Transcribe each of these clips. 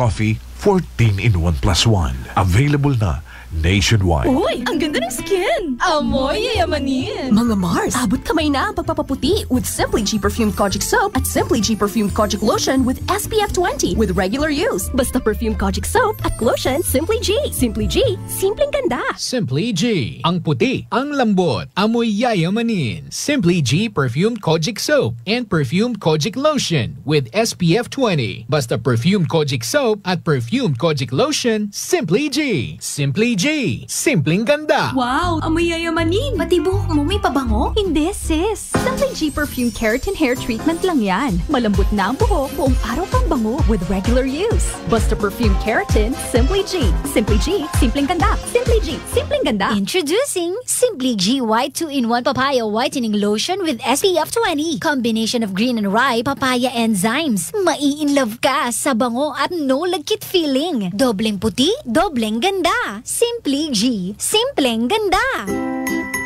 Coffee 14-in-1+1. Available na nationwide. Uy, ang ganda ng skin! Amoy yayamanin! Mga Mars, abot kamay na ang pagpapaputi with Simply G Perfumed Kojic Soap at Simply G Perfumed Kojic Lotion with SPF 20 with regular use. Basta Perfumed Kojic Soap at Lotion, Simply G. Simply G, simpleng ganda. Simply G. Ang puti, ang lambot, amoy yayamanin. Simply G Perfumed Kojic Soap and Perfumed Kojic Lotion with SPF 20. Basta Perfumed Kojic Soap at Perfumed Kojic Lotion, Simply G. Simply G. Simpleng ganda. Wow, amoy yayamanin! Pati buhok mo may pabango? Hindi, sis. Simply G Perfume Keratin Hair Treatment lang yan. Malambot na ang buhok, buong araw pang bango with regular use. Basta Perfume Keratin, Simply G. Simply G, simpleng ganda. Simply G, simpleng ganda. Introducing Simply G White 2-in-1 Papaya Whitening Lotion with SPF 20. Combination of green and rye papaya enzymes. Mai-in-love ka sa bango at no lagkit feeling. Dobleng puti, dobleng ganda. Simply G, simpleng ganda.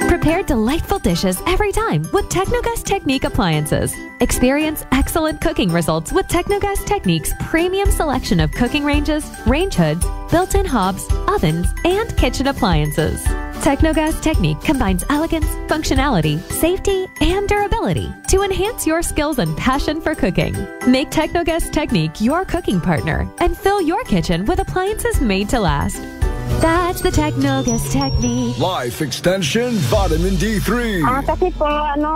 Prepare delightful dishes every time with Technogas Technique appliances. Experience excellent cooking results with Technogas Technique's premium selection of cooking ranges, range hoods, built-in hobs, ovens, and kitchen appliances. Technogas Technique combines elegance, functionality, safety, and durability to enhance your skills and passion for cooking. Make Technogas Technique your cooking partner and fill your kitchen with appliances made to last. That's the Technogas Technique. Life Extension Vitamin D3. Kasi po,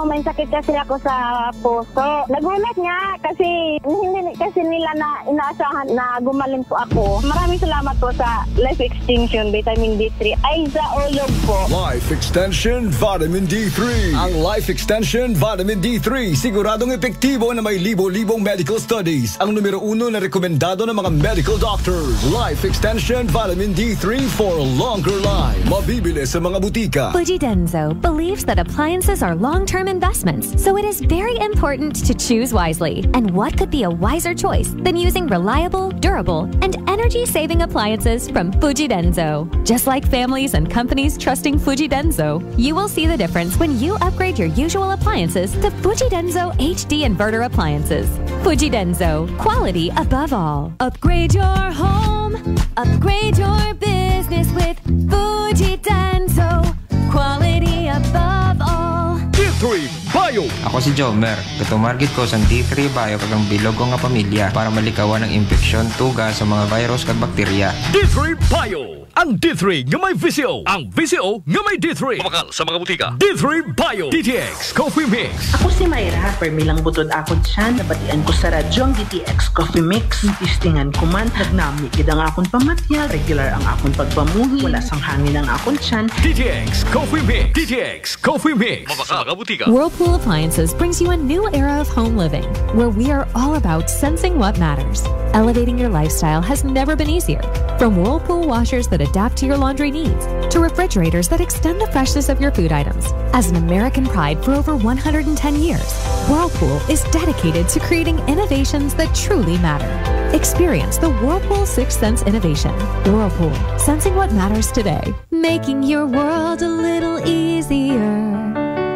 may sakit kasi ako sa puso. Nagulat nga kasi hindi kasi nila na inaasahan na gumaling po ako. Maraming salamat po sa Life Extension Vitamin D3. Ay, sa ulog po. Life Extension Vitamin D3. Ang Life Extension Vitamin D3 siguradong epektibo na may libo-libong medical studies. Ang numero 1 na rekomendado ng mga medical doctors. Life Extension Vitamin D3 for a longer life. Mabibili sa mga butika. Fuji Denso believes that appliances are long-term investments, so it is very important to choose wisely. And what could be a wiser choice than using reliable, durable, and energy-saving appliances from Fuji Denso? Just like families and companies trusting Fuji Denso, you will see the difference when you upgrade your usual appliances to Fuji Denso HD Inverter appliances. Fuji Denso, quality above all. Upgrade your home, upgrade your business with Fuji Denso, quality above all. D3 Bio. Ako si Jomer. Katumargit ko sa D3 Bio kagang bilog ko nga pamilya para malikawan ng infeksyon, tuga sa mga virus kag bakterya. D3 Bio. Ang D3 nga may VCO. Ang VCO nga may D3. Mabakal sa mga butika. D3 Bio. DTX Coffee Mix. Ako si Mayra. Permilang butod ako dyan. Nabatian ko sa radyo ang DTX Coffee Mix. Tistingan ko man. Nagnami kidang akong pamatyal. Regular ang akong pagpamuhi. Wala sang hangin ang akong tiyan. DTX Coffee Mix. DTX Coffee Mix. Mabakal sa mga butika. Whirlpool Appliances brings you a new era of home living, where we are all about sensing what matters. Elevating your lifestyle has never been easier. From Whirlpool washers that adapt to your laundry needs, to refrigerators that extend the freshness of your food items. As an American pride for over 110 years, Whirlpool is dedicated to creating innovations that truly matter. Experience the Whirlpool Sixth Sense innovation. Whirlpool, sensing what matters today. Making your world a little easier.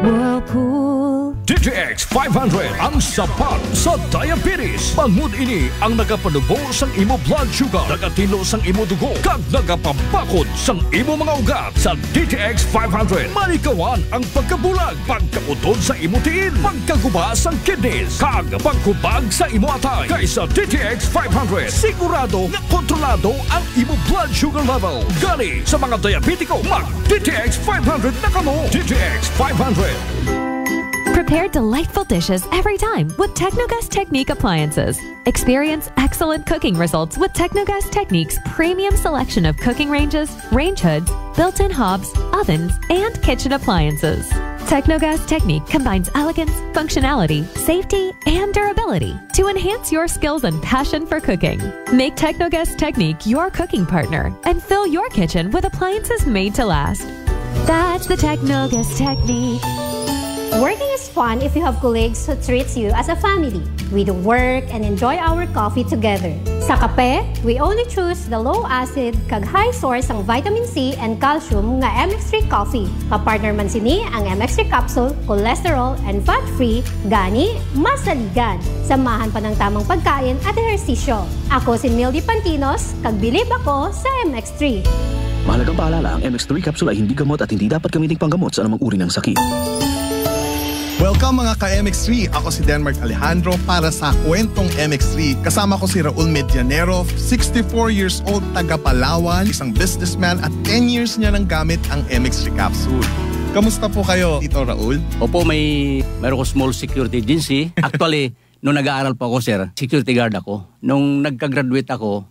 Whirlpool. DTX 500 ang sapat sa diabetes. Bangod ini ang nagapanubo sang imo blood sugar, nagatilo sang imo dugo, kag nagapabakod sang imo mga ugat. Sa DTX 500, malikawan ang pagkabulag, pagkautod sa imo tiil, pagkaguba sang kidneys, kag pagkubag sa imo atay. Kaysa DTX 500, sigurado nga kontrolado ang imo blood sugar level. Gani sa mga diabetiko, mag DTX 500 na kamo. DTX 500. Prepare delightful dishes every time with Technogas Technique appliances. Experience excellent cooking results with Technogas Technique's premium selection of cooking ranges, range hoods, built-in hobs, ovens, and kitchen appliances. Technogas Technique combines elegance, functionality, safety, and durability to enhance your skills and passion for cooking. Make Technogas Technique your cooking partner and fill your kitchen with appliances made to last. That's the Technogas Technique. Working is fun if you have colleagues who treats you as a family. We do work and enjoy our coffee together. Sa kape, we only choose the low acid kag high source ang vitamin C and calcium nga MX3 coffee. Kapartner man sini ang MX3 capsule, cholesterol and fat-free, gani masaligan. Samahan pa ng tamang pagkain at ehersisyo. Ako si Mildy Pantinos, kag bilib ako sa MX3. Mahalagang paalala, ang MX3 capsule ay hindi gamot at hindi dapat gamiting panggamot sa anumang uri ng sakit. Welcome mga ka-MX3! Ako si Denmark Alejandro para sa Kwentong MX3. Kasama ko si Raul Medianero, 64 years old, taga Palawan, isang businessman at 10 years niya nang gamit ang MX3 capsule. Kamusta po kayo, Tito Raul? Opo, mayroon ko small security agency. Actually, nung nag-aaral pa ako, sir, security guard ako. Nung nagka-graduate ako,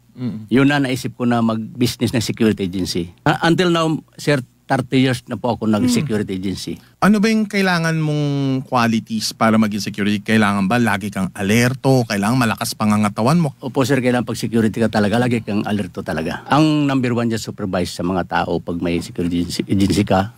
yun na naisip ko na mag-business ng security agency. Until now, sir, 30 years na po ako nag-security agency. Ano ba yung kailangan mong qualities para maging security? Kailangan ba lagi kang alerto? Kailangan malakas pangangatawan mo? Opo, sir, kailangan pag security ka talaga, lagi kang alerto talaga. Ang number one dyan, supervise sa mga tao pag may security agency ka.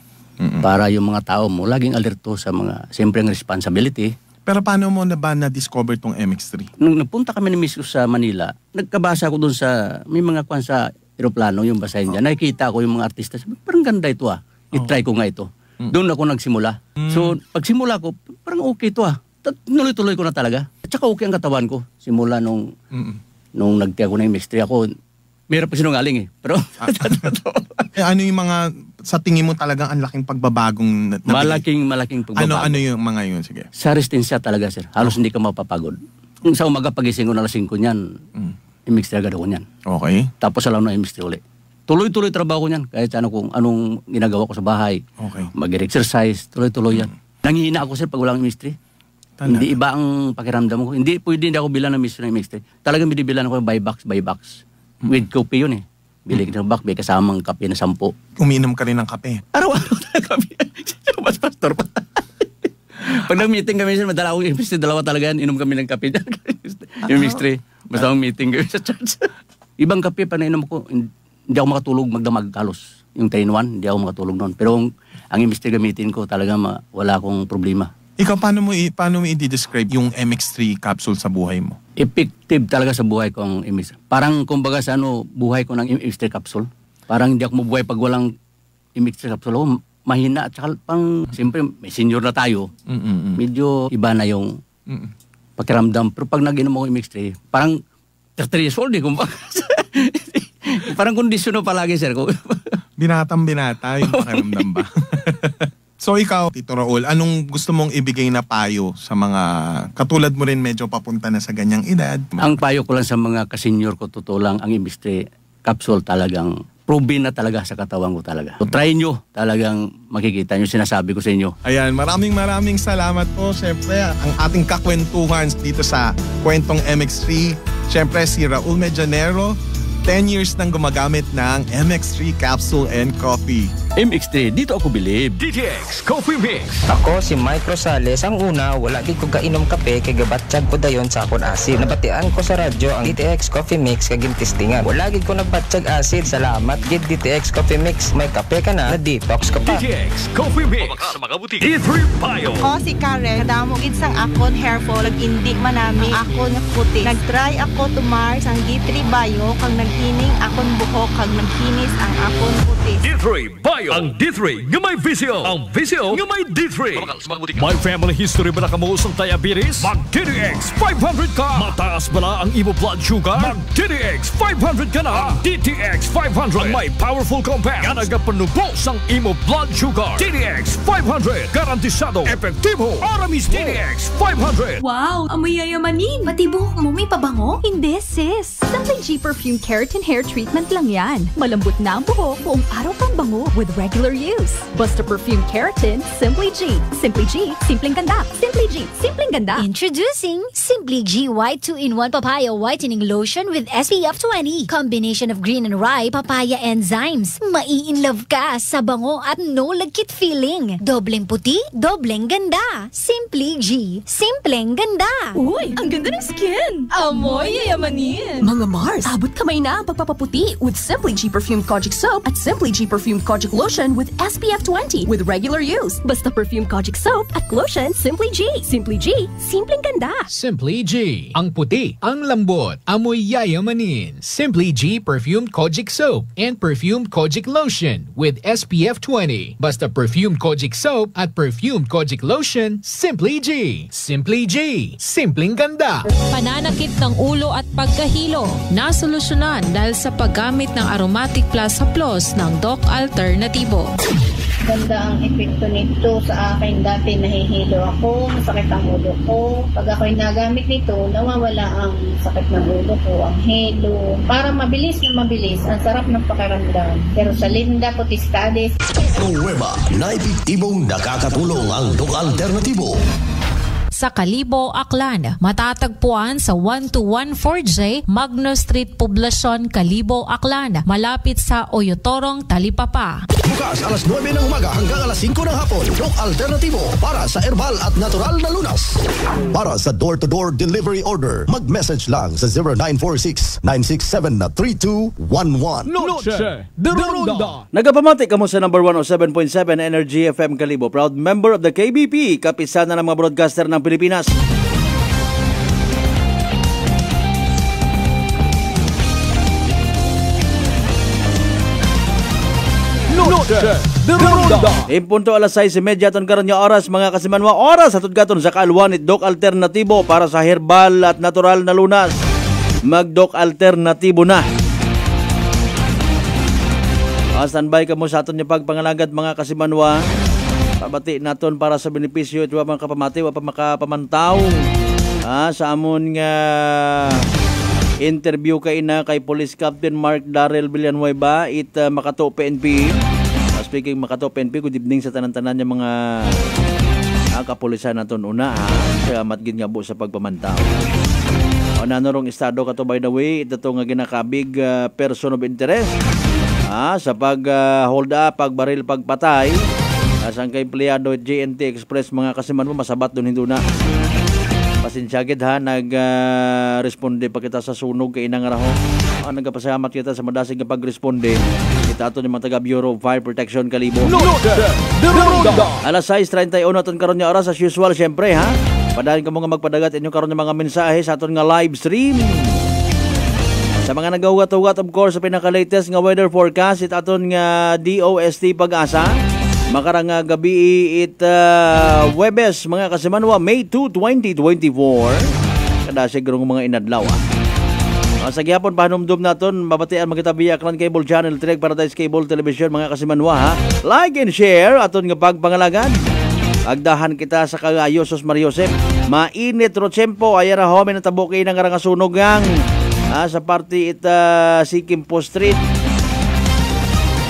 Para yung mga tao mo, laging alerto sa mga, siyempre ang responsibility. Pero paano mo na ba na-discover tong MX3? Nung napunta kami ni Miss sa Manila, nagkabasa ko dun sa, may mga kwan sa aeroplano, yung basahin dyan. Nakikita ko yung mga artista, parang ganda ito I-try ko nga ito. Doon ako nagsimula. So, pagsimula ko, parang okay ito Tuloy-tuloy ko na talaga. At saka okay ang katawan ko. Simula nung nagtiya ko na yung MX3 ako, mayroon pa sinungaling Pero, ano yung mga, sa tingin mo talagang ang laking pagbabagong malaking pagbabago. Ano yung mga yun? Sige. Sa resistensya talaga, sir. Halos hindi ka mapapagod. Sa umaga, pagising ko na 5 niyan, MX3 agad ako niyan. Okay. Tapos alam na MX3 ulit. Tuloy-tuloy trabaho ko niyan. Kahit kung anong ginagawa ko sa bahay. Okay. Mag-exercise, tuloy-tuloy yan. Nangihina ako, sir, pag walang MX3. Hindi iba ang pakiramdam ko. Hindi ako bilan ng MX3. Talagang binibilan ako by box. With coffee yun Bili ka ng box, may kasamang kape na 10. Umiinom ka rin ng kape? Araw-araw na kape. Mas pastor pa. Pag nag-meeting kami, madala akong MX3, dalawa talaga yan, inom kami ng kape dyan. Yung MX3, basta akong meeting kami sa church. Ibang kape, pa nainom ko, hindi ako makatulog magdamag halos. Yung 3-in-1, hindi ako makatulog noon. Pero ang MX3 gamitin ko, talaga wala akong problema. Ikaw, paano mo i-describe yung MX3 capsule sa buhay mo? Effective talaga sa buhay ko ang MX3. Parang kumbaga sa buhay ko ng MX3 capsule. Parang hindi ako mabuhay pag walang MX3 capsule. Mahina at saka siyempre may senior na tayo. Medyo iba na yung pakiramdam. Pero pag nag-inom ako MX3, parang 30 years old kumbaga. Parang kondisyon na palagi, sir. Binatang-binata yung pakiramdam ba? So ikaw, Tito Raul, anong gusto mong ibigay na payo sa mga katulad mo rin medyo papunta na sa ganyang edad? Ang payo ko lang sa mga kasenyor ko, totoo lang, ang MX3 capsule talagang proven na talaga sa katawan ko talaga. So try nyo, talagang makikita nyo, sinasabi ko sa inyo. Ayan, maraming salamat po. Siyempre, ang ating kakwentuhan dito sa Kwentong MX3. Siyempre, si Raul Medianero, 10 years nang gumagamit ng MX3 capsule and coffee. MX3, dito ako bilib. DTX Coffee Mix. Ako si Mike Rosales. Ang una, wala di ko kainom kape kay gabatsyag ko dayon sa akon acid. Nabatian ko sa radyo ang DTX Coffee Mix kaging testingan. Wala gid ko nagbatsyag acid. Salamat gid DTX Coffee Mix. May kape ka na detox ka pa. DTX Coffee Mix. Sa mga butik. D3 Bio. Ako si Karen. Kadamo gid sang akon hair fall. Hindi manami akon puti. Nagtry ako tumar sang D3 Bio kag naghining akon buhok kag nagkinis ang akon puti. D3 Bio. Ang D3 nga may visio. Ang visio nga may D3. May family history ba na kamo sa diabetes? Mag DTX 500 ka. Mataas ba na ang imo blood sugar? Mag DTX 500 ka na. Ang DTX 500 ang may powerful compounds nga nagapanubos ang imo blood sugar. DTX 500 garantisado epektibo. Aramis DTX 500. Wow, amoy yayamanin. Pati buhok mo may pabango? Hindi, sis. Simply G Perfume Keratin Hair Treatment lang yan. Malambot na ang buhok, buong araw kang bango with regular use. Basta Perfume Keratin, Simply G. Simply G, simpleng ganda. Simply G, simpleng ganda. Introducing Simply G White 2-in-1 Papaya Whitening Lotion with SPF 20. Combination of green and rye papaya enzymes. Mai-in-love ka sa bango at no lagkit feeling. Dobleng puti, dobleng ganda. Simply G, simpleng ganda. Uy, ang ganda ng skin. Amoy yayamanin. Mga Mars, abot kamay na ang pagpapaputi with Simply G Perfumed Kojic Soap at Simply G Perfumed Kojic Lotion Lotion with SPF 20 with regular use. Basta Perfume Kojic Soap at Lotion Simply G. Simply G, simpleng ganda. Simply G. Ang puti, ang lambot, amoy yayamanin. Simply G Perfumed Kojic Soap and Perfumed Kojic Lotion with SPF 20. Basta Perfumed Kojic Soap at Perfumed Kojic Lotion, Simply G. Simply G, simpleng ganda. Pananakit ng ulo at pagkahilo, nasolusyonan dahil sa paggamit ng Aromatic Plus Haplos ng Doc Alternativo. Ganda ang epekto nito sa akin. Dati nahihilo ako, masakit ang ulo ko. Pag ako'y nagamit nito, nawawala ang sakit ng ulo ko, ang hilo. Para mabilis na mabilis, ang sarap ng pakiramdam. Pero sa Linda Potestades, Nueva na epektibong nakakatulong ang Doc Alternativo. Sa Kalibo, Aklan, matatagpuan sa 1214J Magno Street, Poblacion, Kalibo, Aklan, malapit sa Oyotorong, Talipapa. Bukas alas 9 ng umaga hanggang alas 5 ng hapon. Doc Alternativo para sa herbal at natural na lunas. Para sa door-to-door delivery order, mag-message lang sa 0946-967-3211. Noche de Ronda. Nagapamati kamo sa number 107.7 Energy FM Kalibo. Proud member of the KBP, kapisanan ng mga broadcaster ng Pilipinas. Noche de Ronda. Impunto alas 6:30 aton karon nga oras mga kasimanwa, oras atod gaton sa kaalwan ni Doc Alternativo para sa herbal at natural na lunas. Mag-Doc Alternativo na. Standby ka mo sa aton nga pagpangalagad mga kasimanwa. Pabati naton para sa benepisyo at mga kapamati o makapamantaw sa amon nga interview kay Police Captain Mark Darrell Villanueva it Makato PNP. Speaking Makato PNP, good evening sa tanan-tanan niya mga kapulisan naton una sa matgid nga bu sa pagpamantaw. O nanorong estado kato by the way ito nga ginakabig person of interest sa pag hold up, pagbaril, pagpatay. Asang kay empleyado JNT Express mga kasiman mo masabat doon hindi na. Pasinsyagid ha, nag-responde pa kita sa sunog kay inang raho. Nagpasalamat kita sa madasig na pag-responde. Kita ato ni mga taga Bureau of Fire Protection Kalibo. Alas 6:31 aton karon nga oras as usual syempre ha. Padayon ka mo nga magpadagat inyo karon nga mga mensahe sa aton nga live stream. Sa mga nagahugat-hugat of course sa pinaka-latest nga weather forecast it aton nga DOST Pag-asa. Makarang gabi Webes mga kasimanwa May 2, 2024 kada siguro mga inadlaw sa gihapon pahanumdum naton mabatian magitabiya Aklan Cable Channel Trek Paradise Cable Television mga kasimanwa ha. Like and share aton nga pagpangalagan agdahan kita sa kagayo sus Mariosep mainit ro tiyempo ayara home na tabuki ng nga sunogang sa party Sikimpo Street.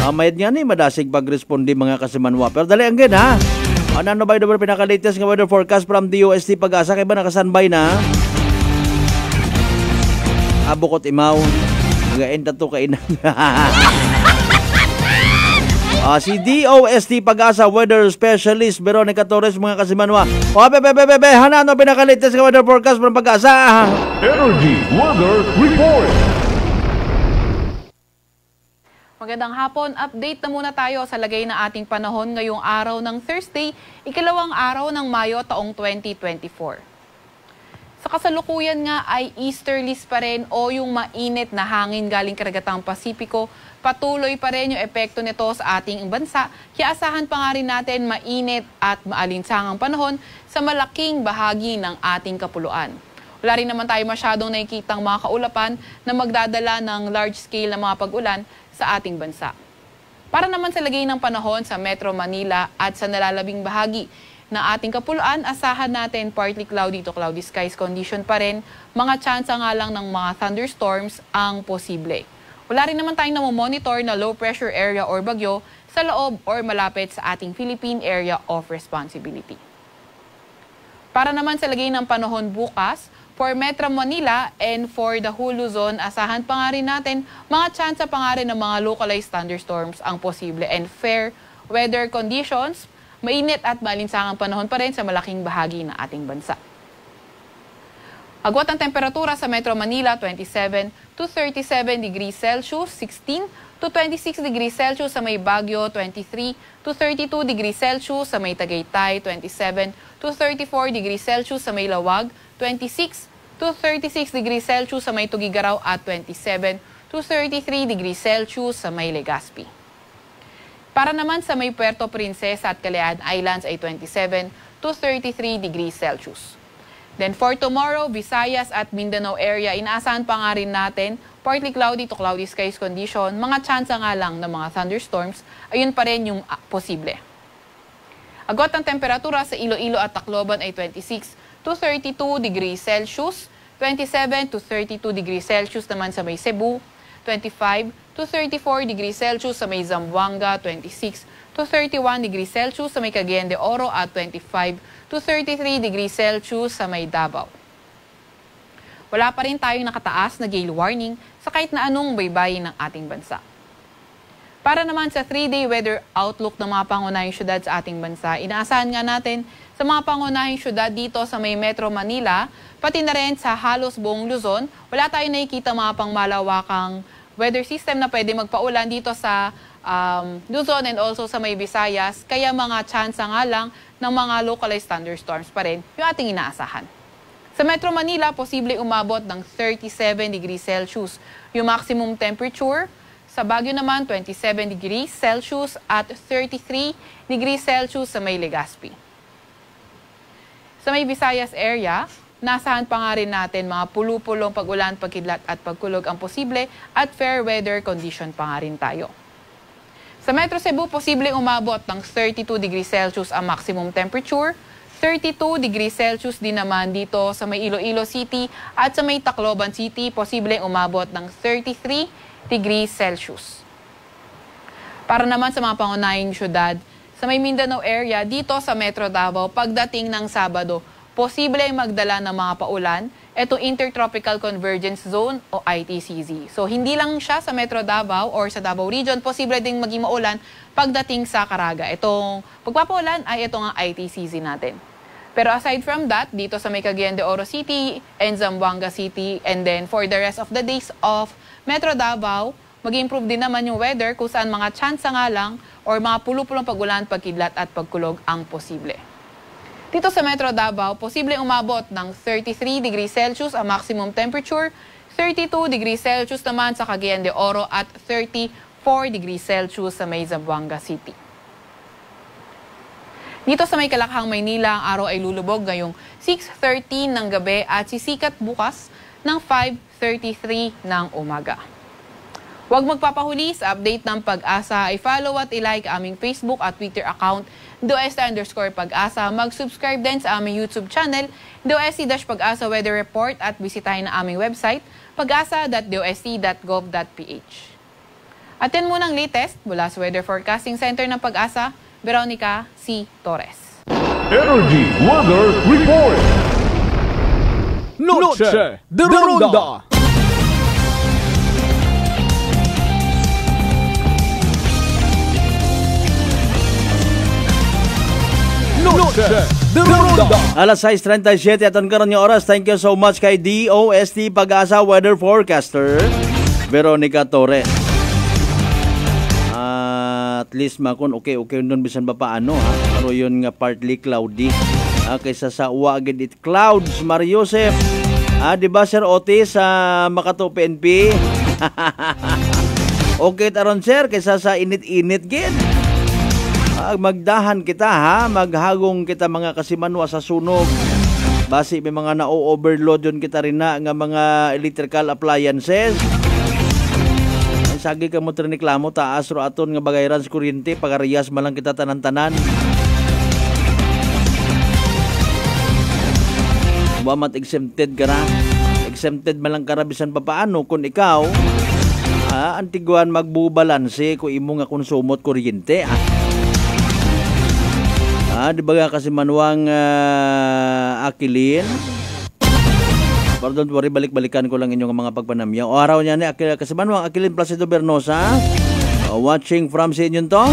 Mayad nga ni madasig pag-responde mga kasimanwa. Pero dali ang gin ha. Ano ba yung pinaka-latest nga weather forecast from DOST Pag-asa? Kaya ba nakasanbay na? Abukot imaw. Magain to kainan. Si DOST Pag-asa weather specialist Veronica Torres mga kasimanwa. Hanano pinaka-latest nga weather forecast from Pag-asa? Energy Weather Report. Magandang hapon. Update na muna tayo sa lagay na ating panahon ngayong araw ng Thursday, ikalawang araw ng Mayo taong 2024. Sa kasalukuyan nga ay easterlies pa rin o yung mainit na hangin galing karagatang Pasipiko. Patuloy pa rin yung epekto nito sa ating bansa. Kaya asahan pa nga rin natin mainit at maalinsangang panahon sa malaking bahagi ng ating kapuluan. Wala rin naman tayo masyadong nakikitang mga kaulapan na magdadala ng large scale na mga pag-ulan sa ating bansa. Para naman sa lagay ng panahon sa Metro Manila at sa nalalabing bahagi ng ating kapuluan, asahan natin partly cloudy to cloudy skies condition pa rin. Mga tsansa nga lang ng mga thunderstorms ang posible. Wala rin naman tayong namomonitor na low pressure area or bagyo sa loob or malapit sa ating Philippine Area of Responsibility. Para naman sa lagay ng panahon bukas, for Metro Manila and for the whole Luzon, asahan pa nga rin natin mga tsansa pa nga rin ng mga localized thunderstorms ang posible and fair weather conditions, mainit at malinsangang panahon pa rin sa malaking bahagi ng ating bansa. Agwat ang temperatura sa Metro Manila, 27 to 37 degrees Celsius, 16 to 26 degrees Celsius sa may Baguio, 23 to 32 degrees Celsius sa may Tagaytay, 27 to 34 degrees Celsius sa may Lawag, 26 to 36 degrees Celsius sa may Tugigaraw at 27 to 33 degrees Celsius sa may Legazpi. Para naman sa may Puerto Princesa at Calayan Islands ay 27 to 33 degrees Celsius. Then for tomorrow, Visayas at Mindanao area, inaasahan pa nga rin natin partly cloudy to cloudy skies condition, mga tsansa nga lang ng mga thunderstorms, ayun pa rin yung posible. Agad ang temperatura sa Iloilo at Tacloban ay 26 to 32 degrees Celsius, 27 to 32 degrees Celsius naman sa may Cebu, 25 to 34 degrees Celsius sa may Zamboanga, 26 to 31 degrees Celsius sa may Cagayan de Oro at 25 to 33 degrees Celsius sa may Davao. Wala pa rin tayong nakataas na gale warning sa kahit na anong baybayin ng ating bansa. Para naman sa 3-day weather outlook ng mga pangunahing syudad sa ating bansa, inaasahan nga natin sa mga pangunahing syudad dito sa may Metro Manila, pati na rin sa halos buong Luzon, wala tayong nakikita mga pangmalawakang weather system na pwede magpaulan dito sa Luzon and also sa may Visayas, kaya mga chance nga lang ng mga localized thunderstorms pa rin yung ating inaasahan. Sa Metro Manila, posible umabot ng 37 degrees Celsius yung maximum temperature. Sa Baguio naman, 27 degrees Celsius at 33 degrees Celsius sa may Legazpi. Sa may Visayas area, nasahan pa nga rin natin mga pulu-pulong pag-ulan, pagkidlat at pagkulog ang posible at fair weather condition pa nga rin tayo. Sa Metro Cebu, posible umabot ng 32 degrees Celsius ang maximum temperature, 32 degrees Celsius din naman dito sa may Iloilo City at sa may Tacloban City, posible umabot ng 33 degrees Celsius. Para naman sa mga pangunahing syudad, sa may Mindanao area, dito sa Metro Davao, pagdating ng Sabado, posible ay magdala ng mga paulan, itong Intertropical Convergence Zone o ITCZ. So, hindi lang siya sa Metro Davao or sa Davao Region, posible ding maging maulan pagdating sa Caraga. Itong pagpapaulan ay ito ang ITCZ natin. Pero aside from that, dito sa may Cagayan de Oro City and Zamboanga City, and then for the rest of the days of Metro Davao, mag-improve din naman yung weather kung saan mga tsansa nga lang or mga pulu-pulong pag-ulan, pagkidlat at pagkulog ang posible. Dito sa Metro Davao, posible umabot ng 33 degrees Celsius ang maximum temperature, 32 degrees Celsius naman sa Cagayan de Oro at 34 degrees Celsius sa may Zamboanga City. Dito sa may Kalakhang, Maynila, ang araw ay lulubog ngayong 6:13 ng gabi at sisikat bukas ng 5:33 ng umaga. Huwag magpapahuli sa update ng Pag-asa. I-follow at i-like aming Facebook at Twitter account, DOST_Pag-asa. Mag-subscribe din sa aming YouTube channel, DOST-Pag-asa Weather Report at bisitahin na aming website, pag-asa.dost.gov.ph. Atin mo ng latest mula sa Weather Forecasting Center ng Pag-asa, Veronica C. Torres. Energy Weather Report. Noche de Ronda. Alas 6:37 aton karon nga oras. Thank you so much kay DOST Pag-asa Weather Forecaster Veronica Torres. At least makon okay nun bisan ba paano ha. Pero yun nga partly cloudy. Kaysa sa wagid it clouds Mario Joseph. Di ba Sir Otis sa Makato PNP? Okay taron sir kaysa sa init-init gid. Magdahan kita ha, maghagong kita mga kasimanwa sa sunog. Basi may mga na-overload yun kita rin na nga mga electrical appliances. Ang sagi ka mo triniklamo, taas ro aton nga bagayran sa kuryente, pagariyas malang kita tanan-tanan. Buwamat exempted ka na. Exempted malang karabisan pa paano kung ikaw, antiguan magbubalanse kung imo nga konsumot kuryente. Di ba nga kasi manuang akilin? Pero don't worry, balik-balikan ko lang inyong mga pagpanamyaw. O araw niya ni kasi manuang akilin Placido Bernosa. Watching from sa inyo to.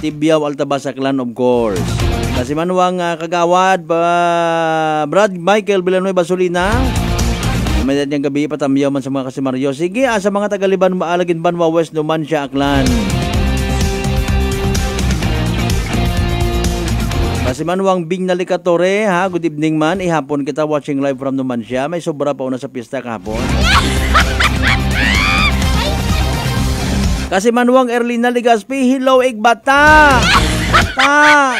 Tibiaw Altabasa Clan of course. Kasi manuang kagawad Brad Michael Villanueva Solina. May niyang gabi patamyaw man sa mga kasimaryo. Sige, sa mga Tagaliban, Maalagin, Banwa West, Numancia, Aklan. Kasimanwang Bing Nalikatore, ha? Good evening man. Ihapon kita watching live from Numancia. May sobra pa una sa pista kahapon. Kasimanwang Erlina Ligaspi, hello, Igbata! Ta!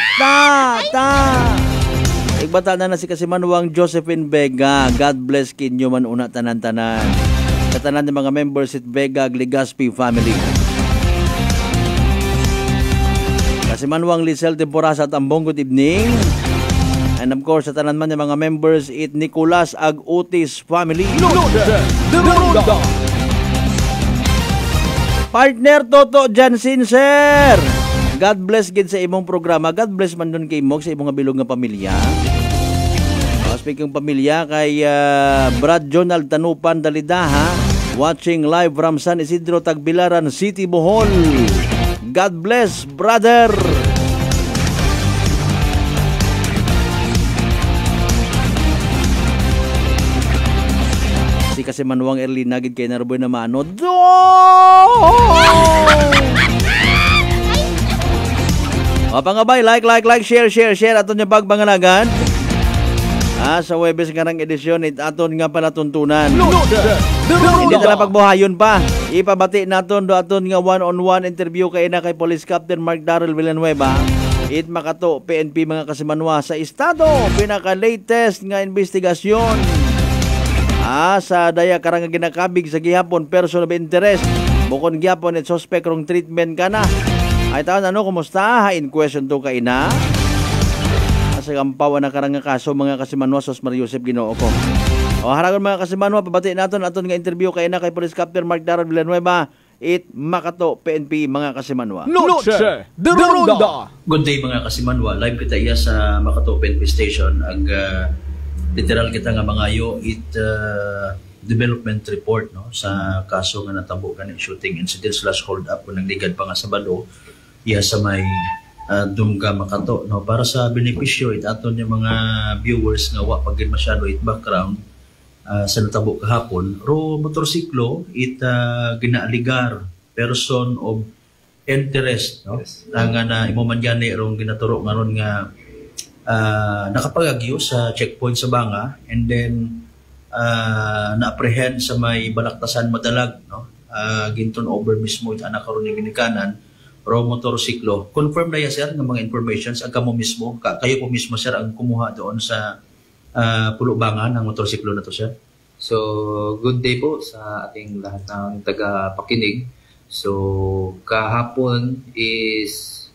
Igbata na si Kasimanwang Josephine Vega. God bless kinyo man una tanan-tanan. Katanan ng mga members at Vega Ligaspi family. Kasimanwang Lisel Temporasa at Ambong, good evening. And of course, sa tanan man ng mga members it Nicolas Agutis family. Partner Toto Jansin, sir. God bless gid sa imong programa. God bless man nun kay Mog sa imong bilog nga pamilya. Speaking pamilya, kay Brad Jonald Tanupan Dalidaha, watching live from San Isidro, Tagbilaran City, Bohol. God bless, brother. Si Kasimanwang Erlina gid kay Narboy na mano. O pangabay, like, share aton niya bagbanganagan. Sa Webes ngarang edisyon aton nga palatuntunan. Hindi na pagbuhayon pa. Ipabati naton do aton nga one-on-one interview kay na kay Police Captain Mark Darrell Villanueva. It makato PNP mga Kasimanwa sa estado. Pinaka-latest nga investigasyon. Sa daya karang ginakabig sa gihapon person of interest. Bukod gihapon at suspect rong treatment ka na. Ay taon kumusta? In question to kay na. Sa kampawan na karang kaso mga Kasimanwa sos Mario Joseph Ginoo ko. O haragon mga Kasimanwa, pabati naton aton nga interview kay na kay Police Captain Mark Darrell Villanueva. It makato PNP mga Kasimanwa. Noche de Ronda. Good day mga Kasimanwa. Live kita iya sa Makato PNP Station. Literal kita nga mangayo development report no sa kaso nga natabo kanang shooting incident / hold up kung nagligad pa nga sa Balo iya sa may Dumga Makato no para sa benepisyo aton yung mga viewers nga wa pagid masyado background sa natabo kahapon ro motorsiklo ginaaligar person of interest no nga na imo man gani rong ginaturo ngaron nga nakapagagyo sa checkpoint sa Banga and then na-apprehend sa may Balaktasan Madalag no ginton over mismo anak karon ni ginikanan ro motorsiklo. Confirm na ya sir ng mga informations ang kamo mismo kayo po mismo sir ang kumuha doon sa Pulo Banga ng motorsiklo na to sir. So good day po sa ating lahat ng taga-pakinig. So kahapon is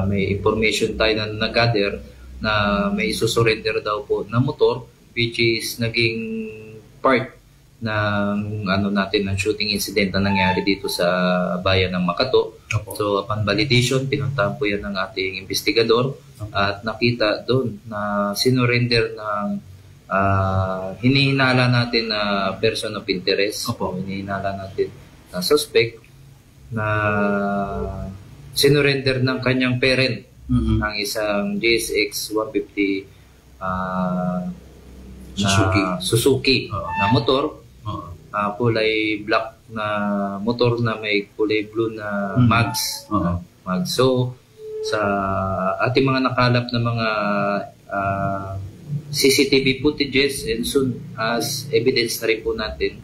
may information tayo na nag-gather na may isusurrender daw po na motor which is naging part ng natin ng shooting incident na nangyari dito sa bayan ng Makato. So upon validation, pinuntahan po yan ng ating investigador at nakita doon na sinurrender ng hinihinala natin na person of interest. Hinihinala natin na suspect na sinurrender ng kanyang parent ang isang JSX 150 Suzuki na motor. Kulay black na motor na may kulay blue na mags. So sa ating mga nakalap na mga CCTV footages and soon as evidence na rin po natin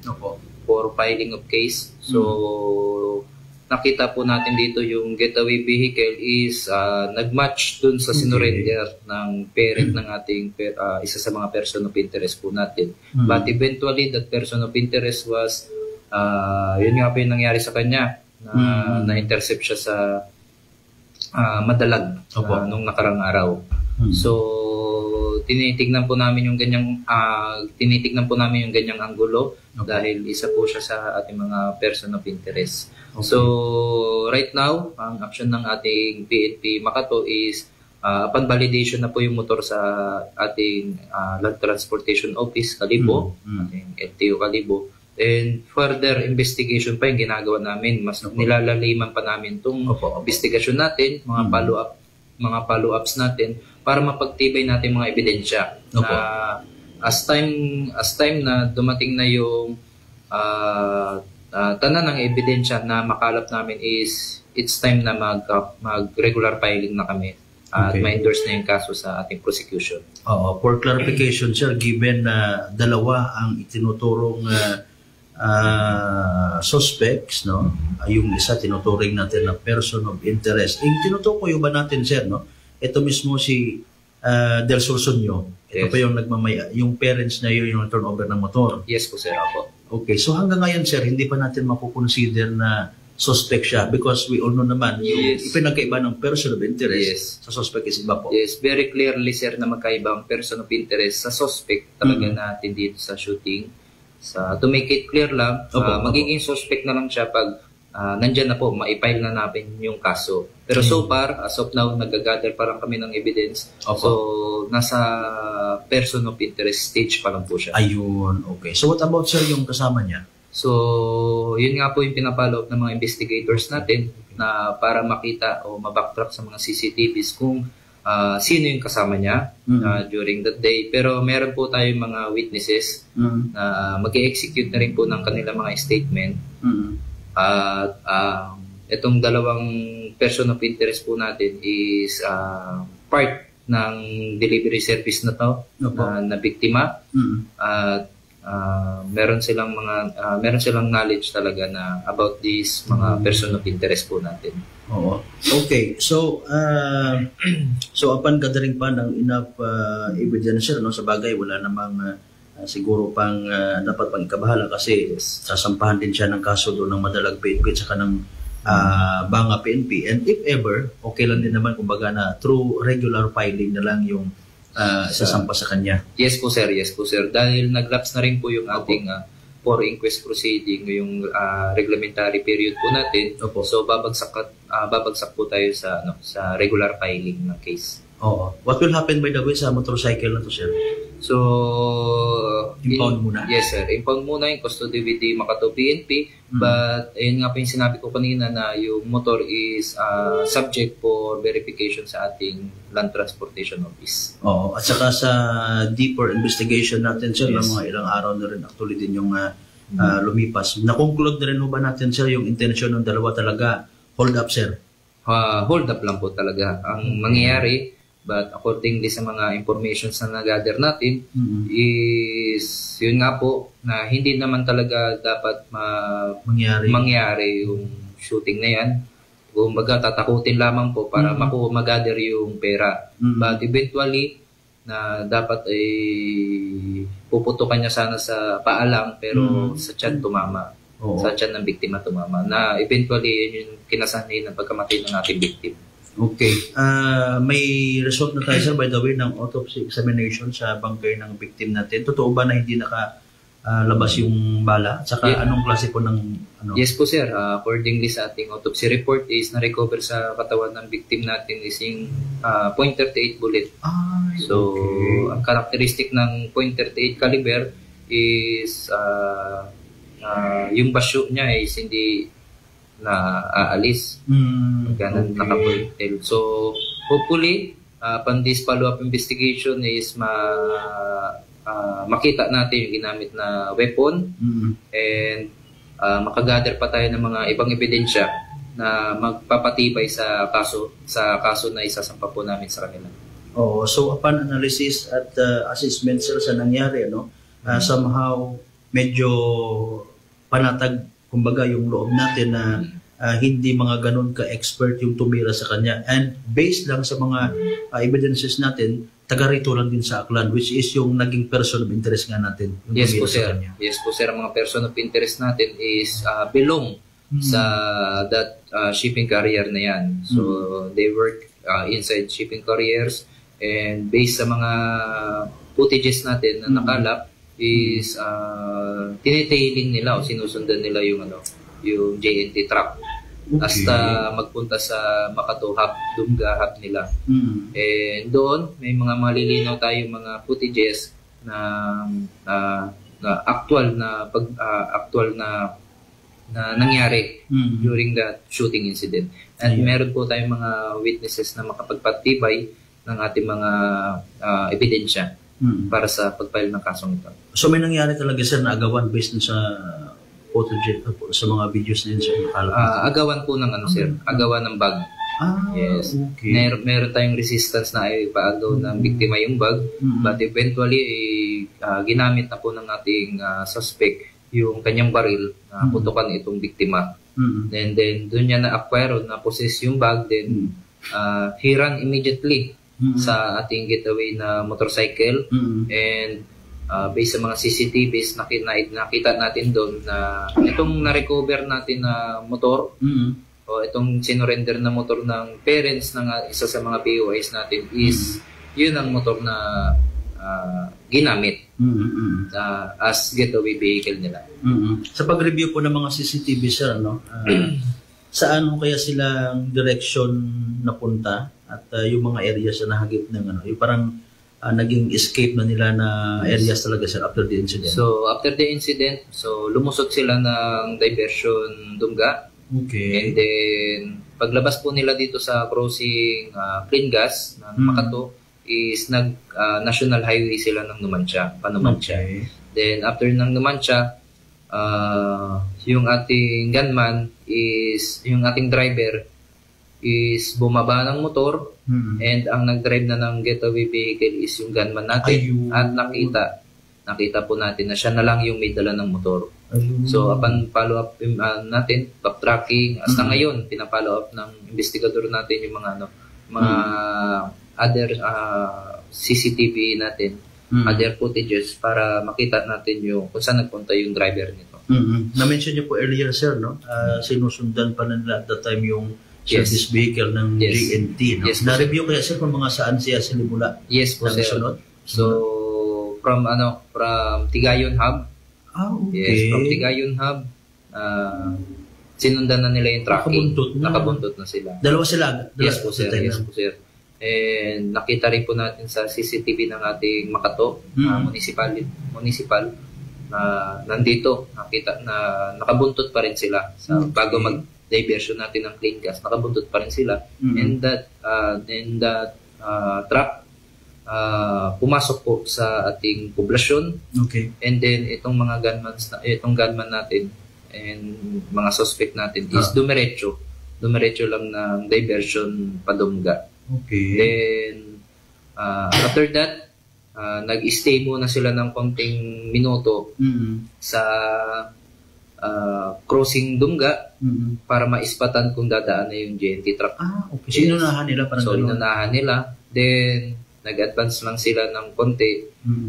for filing of case. So nakita po natin dito yung getaway vehicle is nag-match dun sa sinurrender ng parent ng ating isa sa mga person of interest po natin. But eventually, that person of interest was, yun nga po yung nangyari sa kanya, na-intercept siya sa Madalag nung nakarang araw. So, tinitignan po namin yung ganyang anggulo dahil isa po siya sa ating mga person of interest. So right now ang action ng ating PNP Makato is upon validation na po yung motor sa ating Land Transportation Office Kalibo, ating LTO Kalibo, and further investigation pa yung ginagawa namin. Mas nilalaliman pa namin itong investigasyon natin, mga follow-ups natin para mapagtibay natin mga ebidensya na as time na dumating na yung tanan ng ebidensya na makalap namin is it's time na mag-regular filing na kami at ma-endorse na yung kaso sa ating prosecution. Oo, for clarification, sir, given na dalawa ang itinuturong suspects, no? Yung isa tinuturing natin na person of interest. Tinutukoy ba natin, sir, no? Ito mismo si Del Sursunyo. Ito pa yung yung parents na yun yung turnover ng motor. Yes po, sir. Apo. Okay, so hanggang ngayon, sir, hindi pa natin makukonsider na suspect siya because we all know naman yung ipinagkaiba ng person of interest sa suspect is iba po. Yes, very clearly, sir, na magkaiba ang person of interest sa suspect talaga natin dito sa shooting. To make it clear lang, magiging suspect na lang siya pag nandyan na po, maipile na natin yung kaso. Pero so far, as of now, nag-gather pa lang kami ng evidence. So, nasa person of interest stage pa lang po siya. Ayun, okay. So, what about, sir, yung kasama niya? So, yun nga po yung pinapollow up ng mga investigators natin na para makita o mabacktrack sa mga CCTVs kung sino yung kasama niya during that day. Pero meron po tayong mga witnesses na mag-execute na rin po ng kanilang mga statement. At itong dalawang person of interest po natin is part ng delivery service na to na biktima. At meron silang knowledge talaga na about this mga person of interest po natin. Oo. Okay. So upon gathering pa ng enough evidence, no, sa bagay wala namang siguro pang dapat pang ikabahala kasi sasampahan din siya ng kaso doon ng Madalag PNP at saka ng Banga PNP. And if ever, okay lang din naman kumbaga na through regular filing na lang yung sasampa sa kanya. Yes po sir, dahil nag-lapse na rin po yung ating for inquest proceeding, yung reglementary period po natin. So babagsak po tayo sa regular filing ng case. Oo. What will happen by the way sa motorcycle na to, sir? So impound muna? Yes sir, impound muna yung custody with the Makati PNP. But ayun nga po yung sinabi ko kanina na yung motor is subject for verification sa ating Land Transportation Office. Oo. At saka sa deeper investigation natin, sir, ng mga ilang araw na rin actually din yung lumipas. Na-conclude na rin ba natin, sir, yung intention ng dalawa talaga hold up, sir? Hold up lang po talaga ang mangyayari. But accordingly sa mga informations na nag-gather natin is yun nga po na hindi naman talaga dapat mangyari yung shooting na yan. Kumbaga tatakutin lamang po para mag-gather yung pera. But eventually na dapat ay puputukan niya sana sa paa lang pero sa tiyan tumama. Sa tiyan ng biktima tumama. Na eventually yun yung kinasanay ng pagkamatay ng ating victim. Okay. May result na tayo, sir, by the way, ng autopsy examination sa bangkay ng victim natin. Totoo ba na hindi nakalabas yung bala? Saka anong klase po ng Yes po, sir. Accordingly sa ating autopsy report is na-recover sa katawan ng victim natin is yung .38 bullet. So, ang characteristic ng .38 caliber is yung basyo niya is hindi na aalis. Ganun nakapuntel. So, hopefully, upon this follow-up investigation is makita natin yung ginamit na weapon and makagather pa tayo ng mga ibang ebidensya na magpapatibay sa kaso na isasampa po namin sa kanila. So upon analysis at assessment, sir, sa nangyari, somehow medyo panatag kumbaga yung loob natin na hindi mga ganun ka-expert yung tumira sa kanya. And based lang sa mga evidences natin, taga rito lang din sa Aklan, which is yung naging person of interest nga natin. Yes po sir. Yes po sir. Ang mga person of interest natin is belong sa that shipping carrier na yan. So they work inside shipping carriers and based sa mga footages natin na nakalap, is tinitailing nila o sinusundan nila yung JNT truck hasta magpunta sa Makati Dumga hub nila. And doon may mga malilinaw tayong mga footages na actual na nangyari during that shooting incident. And meron po tayong mga witnesses na makapagpatibay ng ating mga ebidensya para sa pag-file ng kasong ito. So may nangyari talaga sir na agawan based sa footage sa mga videos na yun sir? Agawan po ng sir, agawan ng bag. Yes. Okay. Meron tayong resistance na ay paagaw ng biktima yung bag, but eventually ginamit na po ng ating suspect yung kanyang baril na putukan itong biktima. Then doon niya na-acquire, na-possess yung bag, then he ran immediately sa ating getaway na motorcycle, and based sa mga CCTVs nakita natin doon na itong na-recover natin na motor o itong sinurrender na motor ng parents ng isa sa mga POIs natin is yun ang motor na ginamit as getaway vehicle nila. Sa pag-review po ng mga CCTV sir, saan kaya silang direction napunta at yung mga areas na nahagip ng yung parang naging escape na nila na areas talaga sir after the incident? So after the incident, lumusot sila ng diversion Dumga. Okay. And then paglabas po nila dito sa crossing Clean Gas ng Makato is national highway sila ng Numancia, Panumancia. Okay. Then after ng Numancia, yung ating gunman is, yung ating driver is bumaba ng motor, and ang nag-drive na ng getaway vehicle is yung gunman natin. At nakita po natin na siya na lang yung may dala ng motor. So upon follow-up natin, backtracking, hasta ngayon, pinapollow up ng investigador natin yung mga other CCTV natin, other footages para makita natin yung kung saan nagpunta yung driver nito. Na-mention niyo po earlier sir, sinusundan pa nila at that time yung service vehicle ng GNT. Yes, na-review kaya sir kung mga saan siya sinimula? Yes po sir. So from Tigayon Hub. Okay. Yes, from Tigayon Hub, sinundan na nila yung tracking. Nakabuntot na sila. Dalawa sila? Yes po sir. Yes po sir. And nakita rin po natin sa CCTV ng ating Makato, municipal na nandito, nakita na nakabuntot pa rin sila sa bago mag-diversion natin ng Clean Gas, nakabuntot pa rin sila. And that truck pumasok po sa ating poblasyon. Okay. And then itong gunman natin and mga suspect natin is dumiretso lang ng diversion Padumga. Okay. Then after that, nag-stay muna sila ng konting minuto sa crossing Dumga para maispatan kung dadaan na yung GNT truck. Okay. So inunahan nila parang ganun? Inunahan nila. Then nag-advance lang sila ng konti,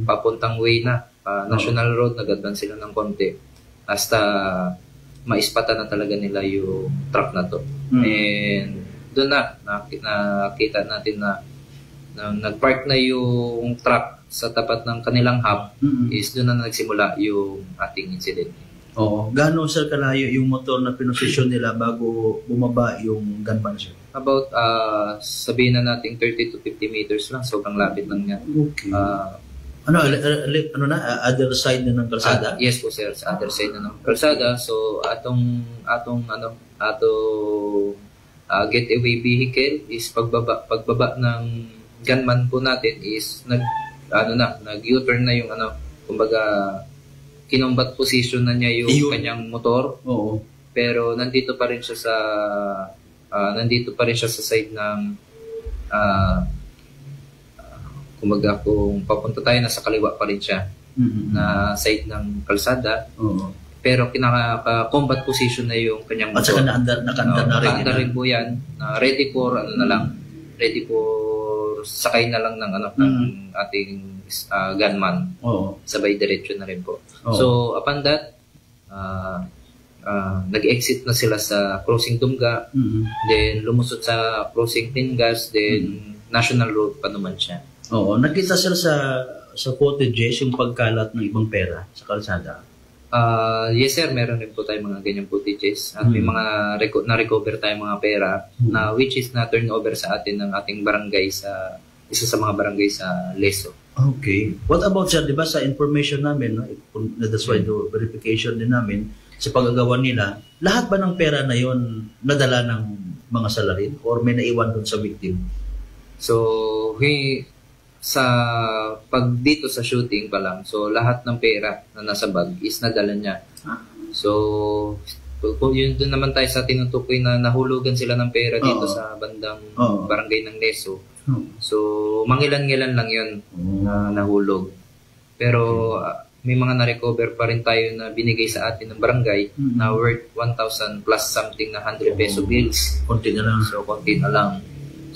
papuntang way na, National Road, nag-advance sila ng konti, hasta maispatan na talaga nila yung truck na to. And doon nakita natin na nag-park na yung truck sa tapat ng kanilang hub, is doon na nagsimula yung ating incident. Oo. Gaano sir kalayo yung motor na pinosisyon nila bago bumaba yung gunman sir? About, sabihin na natin 30 to 50 meters lang. Sobrang lapit lang yan. Okay. Other side na ng kalsada? Yes po sir, sa other side na ng kalsada. So, atong getaway vehicle is pagbaba ng gunman po natin is nag-U-turn na yung kumbaga, kinombat position na niya yung kanyang motor. Oo. Pero nandito pa rin siya sa side ng kumbaga kung papunta tayo nasa kaliwa pa rin siya na side ng kalsada. Pero kinaka-combat position na yung kanyang motor. At saka nakaandar rin po yan. Ready for ready for sakay na lang ng ng ating gunman. Sabay diretso na rin po. So upon that, nag-exit na sila sa crossing Dumga, then lumusot sa crossing Clean Gas, then National Road pa naman siya. Oo, nakita sila sa footages yung pagkalat ng ibang pera sa kalsada. Yes sir, meron rin po tayong mga ganyang footages at may mga na-recover tayong mga pera na which is na turnover sa atin ng ating barangay sa isa sa mga barangay sa Leso. Okay. What about sir, di ba sa information namin, that's why the verification din namin, sa paggagawa nila, lahat ba ng pera na yon nadala ng mga salarin or may naiwan doon sa victim? So, sa pag dito sa shooting pa lang, so lahat ng pera na nasa bag is nadala niya. So kung yun doon naman tayo sa tinutukoy na nahulugan sila ng pera dito sa bandang barangay ng Leso. So mangilan-ngilan lang yun na nahulog. Pero may mga na-recover pa rin tayo na binigay sa atin ng barangay na worth 1,000 plus something na 100 peso bills. Konti na lang. So konti na lang.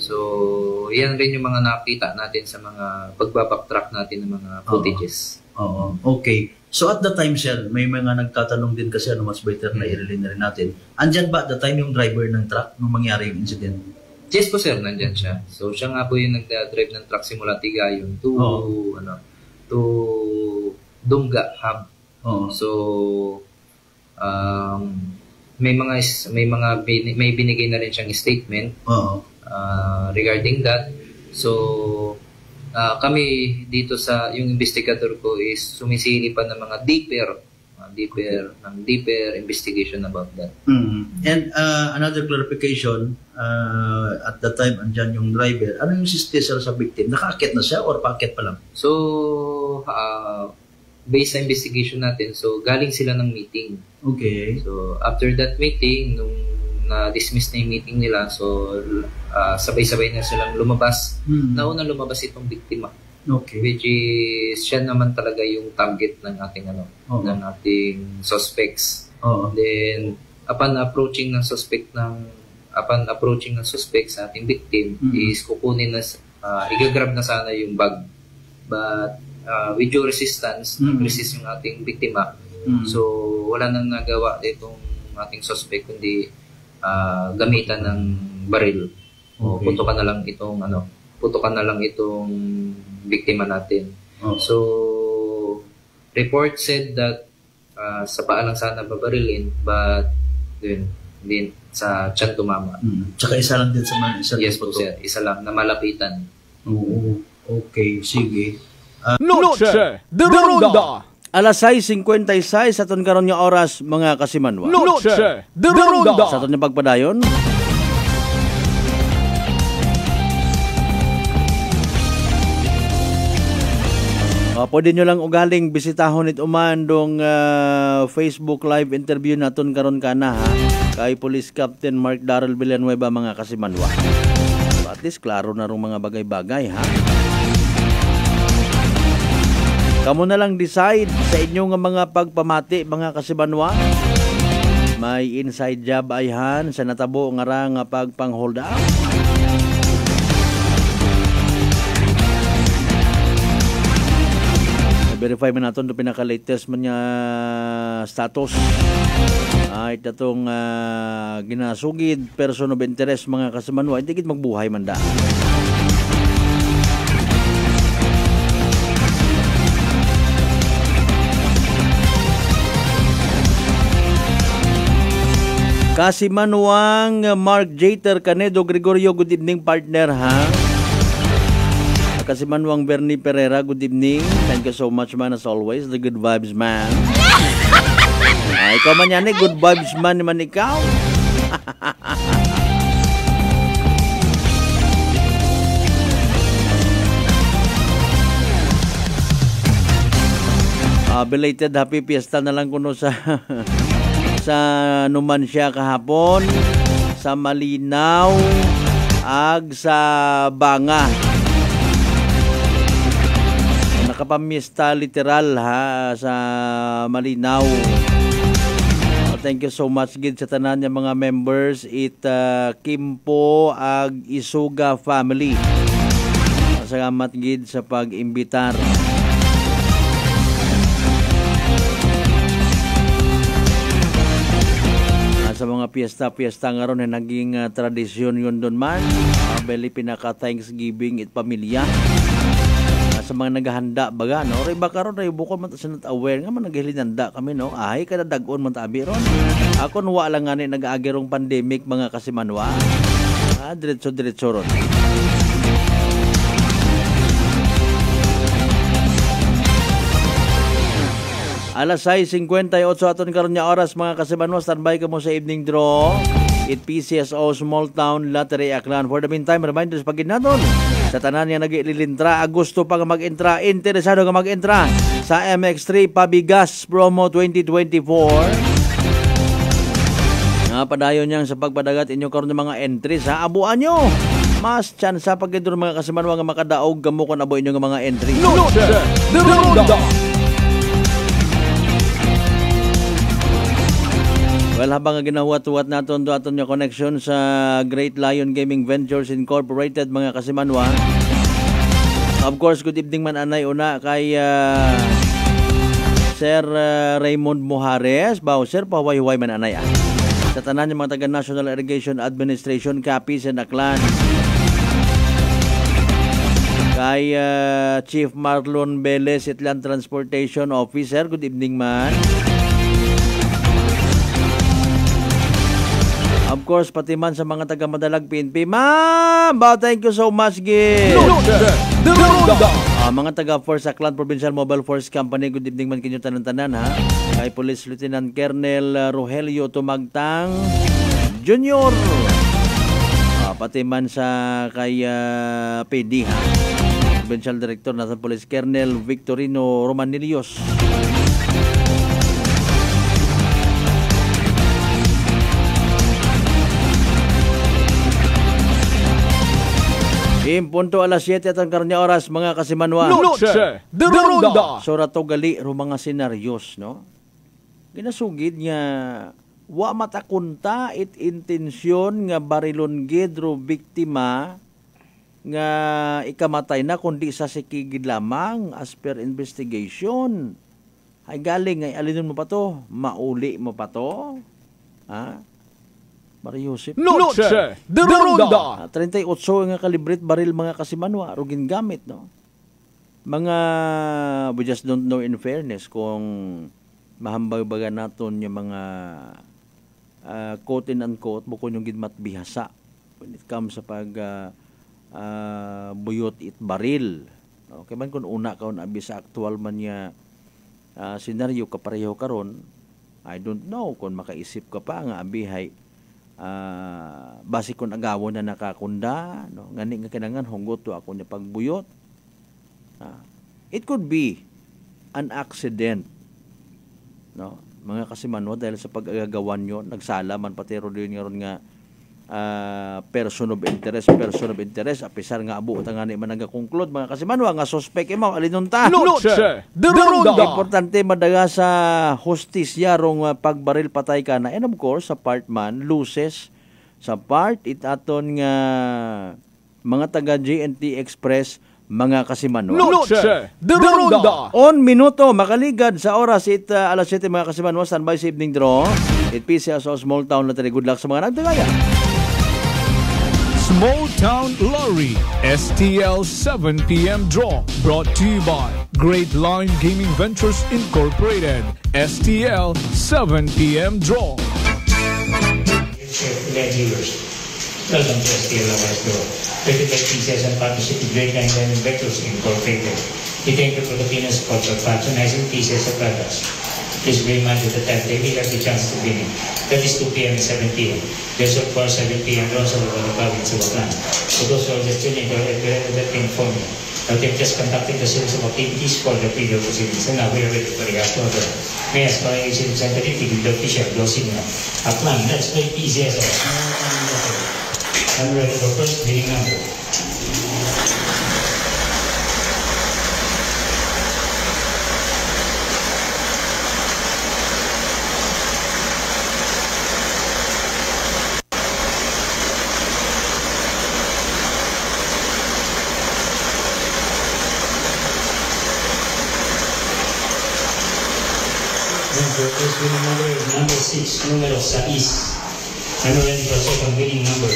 So, yan rin yung mga nakita natin sa mga pagbabacktrack natin ng mga footages. Oo. Okay. So at the time, sir, may mga nagtatanong din kasi mas better na i-relay na rin natin. Andyan ba at the time yung driver ng truck nung mangyari yung incident? Yes po, sir, nandyan siya. So, siya nga po yung nag-drive ng truck simula Tigayon to Dungga Hub. So, may binigay na rin siyang statement regarding that. So, kami dito sa yung investigator ko is sumisili pa ng mga deeper investigation about that. And another clarification, at the time andyan yung driver, ano yung sir sa victim? Nakaakyat na siya or paakyat pa lang? So, based sa investigation natin, so galing sila ng meeting. Okay. So, after that meeting, nung na-dismiss na yung meeting nila, so sabay-sabay na silang lumabas. Nauna lumabas itong biktima. Okay. Which is siya naman talaga yung target ng ating ng ating suspects. Then upon approaching ng suspect sa ating victim is kukunin na igagrab na sana yung bag. But with due resistance, nag-resist yung ating biktima. So wala nang nagawa itong ating suspect kundi gamitan ng baril. O putukan na lang itong biktima natin. So report said that sa paa lang sana babarilin, but din sa tiyan tumama. Tsaka isa lang din sa isa. Yes po, sir, isa lang na malapitan. Okay, sige. Noche de Ronda. Alas 6:56 sa aton karon nga oras, mga kasimanwa. Noche de Ronda. Sa aton nga pagpadayon. Pwede nyo lang ugaling bisitahon it umandong Facebook live interview naton karon kana ha, kay Police Captain Mark Darrell Villanueva, mga kasimanwa. So at least klaro na rong mga bagay-bagay ha. Kamu na lang decide sa inyong mga pagpamati, mga kasimanwa. May inside job ayhan sa natabo nga ra nga pagpang-hold up. Verify man natin ito pinaka-latest man niya status. Ito itong ginasugid, person of interest, mga kasimanwa. Hindi kit magbuhay man da. Kasimanwang Mark Jater Canedo Gregorio, good evening partner ha. Kasimanwang Bernie Pereira, good evening. Thank you so much man as always. The good vibes man. Ikaw man yan eh, good vibes man naman ikaw. Belated happy fiesta na lang kuno sa sa Numancia kahapon, sa Malinaw, ag sa Banga. Nakapamista literal ha sa Malinaw. Thank you so much gid sa tanan nga mga members Kimpo ag Isuga family. Salamat gid sa pag-imbitar. Sa mga piyesta nga ron naging tradisyon yun doon man. Beli pinaka Thanksgiving it pamilya. Sa mga naghahanda baga no, ray baka ron ray bukod man sa not aware nga man naghilinanda kami no, ay kada dag-on man ta abi ron. Ako nuwa lang nga ni nag-agirong pandemic, mga kasimanwa. Diretso ron. Alas 6:58 aton karon nga oras, mga kasimanwa. Standby ka mo sa evening draw. It PCSO Small Town Lottery Aklan. For the meantime, reminders pagid naton Sa tanan nga nagililintra, gusto pa nga mag-entra, interesado nga mag-entra sa MX3 Pabigas Promo 2024. Nga padayon niyang sa pagpadagat inyo karon ng mga entries ha, abuan nyo. Mas chance sa pagkidro mga kasimanwa nga makadaog gamo kon abo inyo nga mga entry. Well, habang ginahuat-huat naton do aton yung connection sa Great Lion Gaming Ventures Incorporated mga kasimanwa. Of course, good evening man anay una kay Sir Raymond Mojares. Sir, pahuway-huway man anay sa tanan yung mga taga National Irrigation Administration, Capiz and Aklan. Kay Chief Marlon Velez, Itlan Transportation Officer. Good evening man. Of course, pati man sa mga taga Madalag PNP. Ma'am! Thank you so much, Gil. Mga taga Force Aklan Provincial Mobile Force Company. Good evening man kinyo tanan-tanan ha. Kay Police Lieutenant Colonel Rogelio Tumagtang Jr. Pati man sa kay PD ha. Provincial Director na sa Police Colonel Victorino Romanilios. Punto alas 7 at ang karnya oras mga kasimanwa. Sura to gali ro mga senaryos no. Ginasugid nga wa matakunta it intensyon nga barilon gid ro biktima nga ikamatay na kundi sa sikigid lamang as per investigation. Ay galing ay alinon mo pa to, mauli mo pa to. Ha? Mario Joseph. Noche de Ronda. 38 nga kalibrit baril mga kasimanwa rugin gamit no. Mga we just don't know in fairness kung mahambag-baga naton yung mga quote and unquote bukod yung gidmat bihasa when it comes sa pag buyot it baril. Okay man kung una kaon abi sa actual man niya senaryo kapareho karon, I don't know kung makaisip ka pa nga abihay basi kung agawon na nakakunda no ngani nga kinangan hunggot to ako niya pagbuyot. It could be an accident no mga kasimanwa dahil sa pag-agagawan nyo nagsala man pati ron nga person of interest apisar nga abo ta ngani man nagakonclude mga kasimanwa nga suspect imaw alinunta. Importante madaga sa hustisya rong pagbaril patay ka na and of course sa part man loses sa part it aton nga mga taga GNT Express mga kasimanwa. On minuto makaligad sa oras alas 7 mga kasimanwa standby sa evening draw. It PCS sa small town na good luck sa mga nagdagaya. Small Town Lottery STL 7 p.m. draw brought to you by Great Lion Gaming Ventures Incorporated. STL 7 p.m. draw. Welcome to STL Awards Draw. Rated by PCS and partnership with Great Lion Gaming Ventures Incorporated. We thank you for the Pilipinas culture patronizing PCS products. Please be reminded that time they will have the chance to win it. That is 2 p.m. and 7 p.m. There's of course 7 p.m. also over the province of Aklan. For those who are just tuning in, let me inform you that they've just conducted a series of activities for the video proceedings and now we are ready for the after order. May I ask by a representative to the official closing Aklan. Let's play PCS. I'm ready for first winning number. First winning number is number 6, numero 6. I'm ready for second winning number.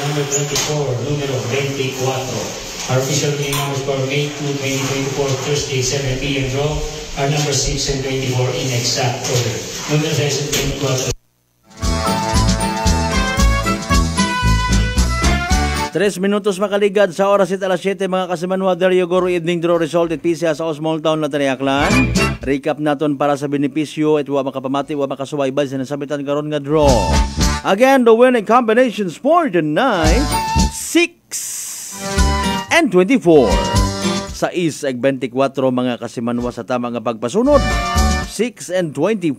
Number 24, numero 24. Our official winning numbers for May 2, 2024, Thursday, 7 p.m. draw. are number 6 and 24 in exact order. Number 3 and 24. 3 minutos makaligad sa oras at alas 7 mga kasimanwa. There you go, evening draw result at PCA sa Small Town Lottery Aklan. Recap naton para sa benepisyo at wa makapamati, wa makasubaybay sa nasabitan karon nga draw. Again, the winning combinations for the night, 6 and 24. Sa is ag 24 mga kasimanwa sa tama nga pagpasunod. 6 and 24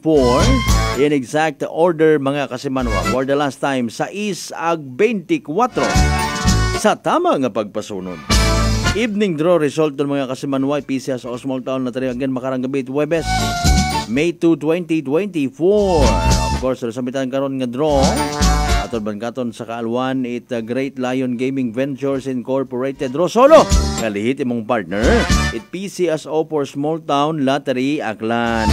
in exact order mga kasimanwa. For the last time, sa is ag 24 sa tama nga pagpasunod. Evening draw result ng mga kasimanwa PCA sa Small Town na tayo again makarang gabi Huwebes, May 2, 2024. Of course, sambitan karon nga draw atol bangkaton sa kaalwan it Great Lion Gaming Ventures Incorporated draw solo kalihit imong partner it PCSO for Small Town Lottery Aklan.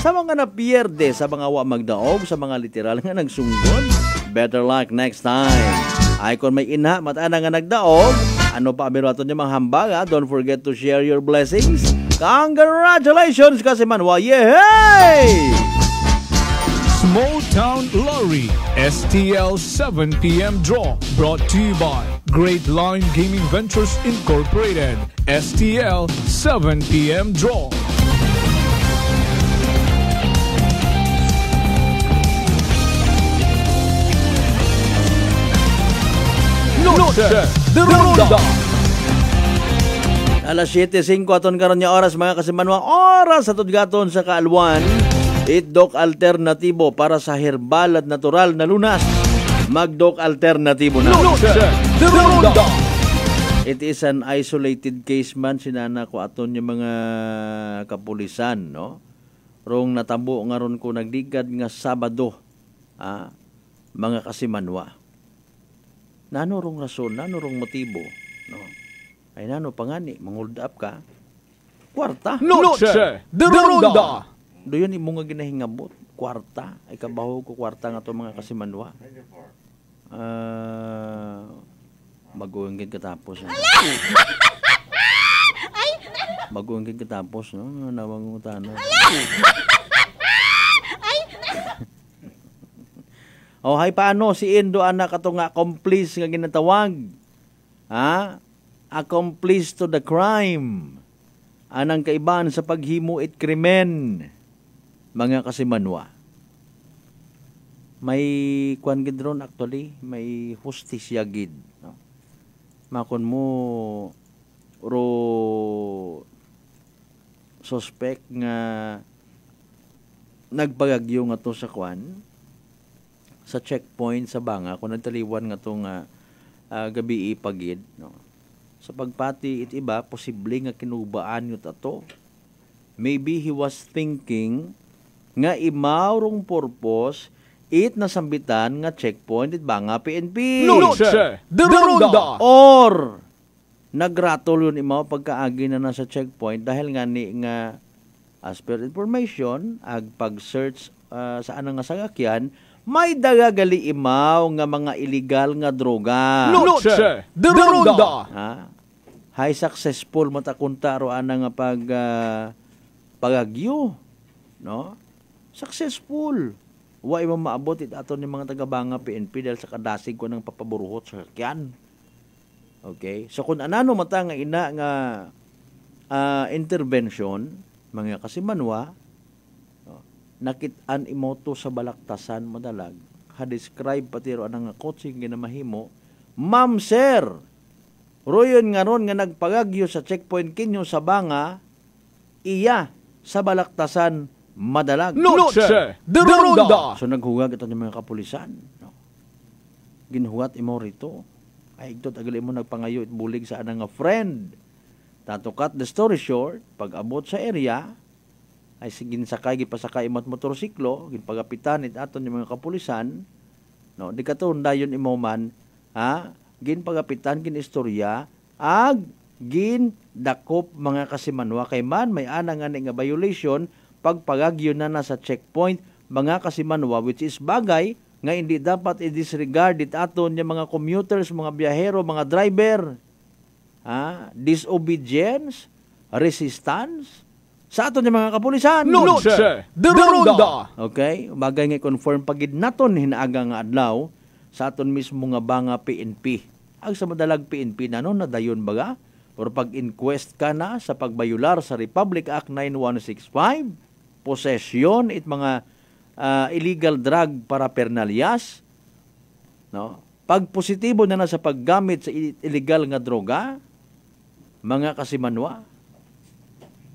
Sa mga napierde, sa mga wa magdaog, sa mga literal nga nagsunggod, better luck next time. Ay kung may ina, matana nga nagdaog, ano pa abiro ato niya mga hambaga, don't forget to share your blessings. Congratulations kasimanwa, yay! Small Town Lottery STL 7 p.m. draw brought to you by Great Lion Gaming Ventures Incorporated. STL 7 p.m. draw. Noche de Ronda. Alas 7:05 aton karon nga oras mga kasimanwa, oras atod gaton sa kaalwan. Itdok alternatibo para sa herbal at natural na lunas. Magdok alternatibo na. Noche de Ronda. It is an isolated case man sinana ko aton yung mga kapulisan, no? Rong natambo nga ron ko nagdigad nga Sabado, mga kasimanwa. Nano rong rason, nano rong motibo, no? Ay nano pangani, manghold up ka. Kwarta. Noche de Ronda. Doon imo nga ginahingabot, kwarta. Ay kabaho ko kwarta nga to mga kasimanwa. Mag-uwingin katapos. Mag-uwingin katapos, no? Nawangutan. Oh, hay paano si Indo anak ato nga accomplice nga ginatawag? Accomplice to the crime. Anang kaibahan sa paghimo it krimen. Mga kasimanwa. May kwan gid ron actually, may hustisya gid, no? Makon mo ro suspect nga nagpagagyo nga to sa kwan sa checkpoint sa Banga kung nagtaliwan nga itong gabi ipagid, no? Sa pagpati it iba, posible nga kinubaan yun ato. Maybe he was thinking nga imaurong purpose it nasambitan nga checkpoint it Banga PNP. Noche de Ronda. Or nagratol yun imaw pagkaagi na nasa checkpoint dahil nga ni nga as per information ag pag-search sa anang nga sasakyan may dagagali imaw nga mga illegal nga droga. Noche de Ronda. High successful matakunta ro ana nga pagagyo, no? Successful. Wa imong maabot it aton ni mga taga-Banga PNP dahil sa kadasig ko ng papaburuhot sa sasakyan. Okay? So kung anano mata nga ina nga intervention mga kasimanwa, nakit-an imoto sa balaktasan madalag ha-describe pati ro anang coaching ginamahimo. Ma'am sir, royon nga ron nga nagpagagyo sa checkpoint kinyo sa Banga iya sa balaktasan madalag. Noche de Ronda. So naghuwag ito ng mga kapulisan, no? Ginhuwat imo rito ay ito tagali mo nagpangayo it bulig sa anang nga friend. To cut the story short, pag abot sa area ay ginsakay gipasakay imot motorsiklo ginpagapitan it aton yung mga kapulisan, no? Di katon dayon imo man ginpagapitan ginistorya ag gindakop mga kasimanwa kay man may anang nga violation pagpagagyo na nasa checkpoint mga kasimanwa, which is bagay nga hindi dapat i-disregard it aton yung mga commuters, mga biyahero, mga driver. Disobedience, resistance, sa aton yung mga kapulisan. Noche de Ronda. Okay, bagay nga confirm pagid naton hinaaga nga adlaw sa aton mismo nga banga PNP. Ang sa madalag PNP na nun, nadayon baga? Pero pag-inquest ka na sa pagbayular sa Republic Act 9165, possession it mga illegal drug paraphernalias, no? Pag positibo na sa paggamit sa illegal nga droga, mga kasimanwa.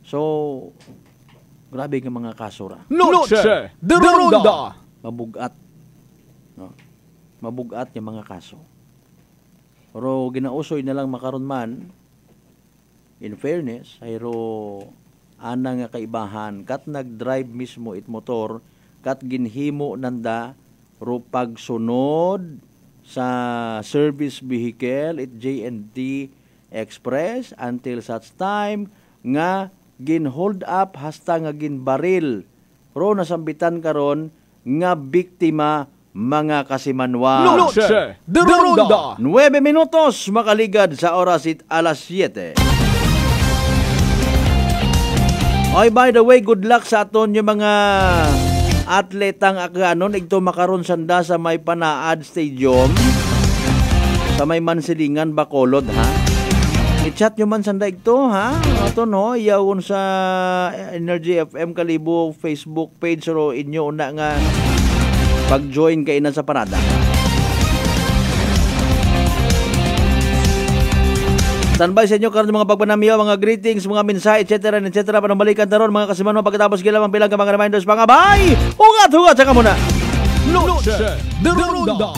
So, grabe nga mga kaso ra. Noche de Ronda. Mabugat. No? Mabugat yung mga kaso. Pero ginausoy na lang makaron man, in fairness, ayro ana nga kaibahan, kat nag-drive mismo it motor, kat ginhimo nanda, ro pagsunod sa service vehicle, it J&T Express, until such time nga gin-hold up hasta nga gin-baril. Ro nasambitan karon nga biktima mga kasimanwa. Noche de Ronda. 9 minutos makaligad sa oras alas 7. Oy, by the way, good luck sa aton yung mga atletang akanon igto makaron sanda sa may Panaad Stadium sa may Mansilingan, Bacolod, ha? I-chat nyo man sanda igto, ha? Ato no, iyawon sa Energy FM Kalibo Facebook page ro inyo una nga pag-join kay na sa parada. Standby sa inyo karon mga pagpanamiyo, mga greetings, mga mensahe, etc. Panambalikan taron mga kasimanwa pagkatapos gilamang bilang ka mga reminders mga bay. Hugat sa kamuna. Noche de Ronda.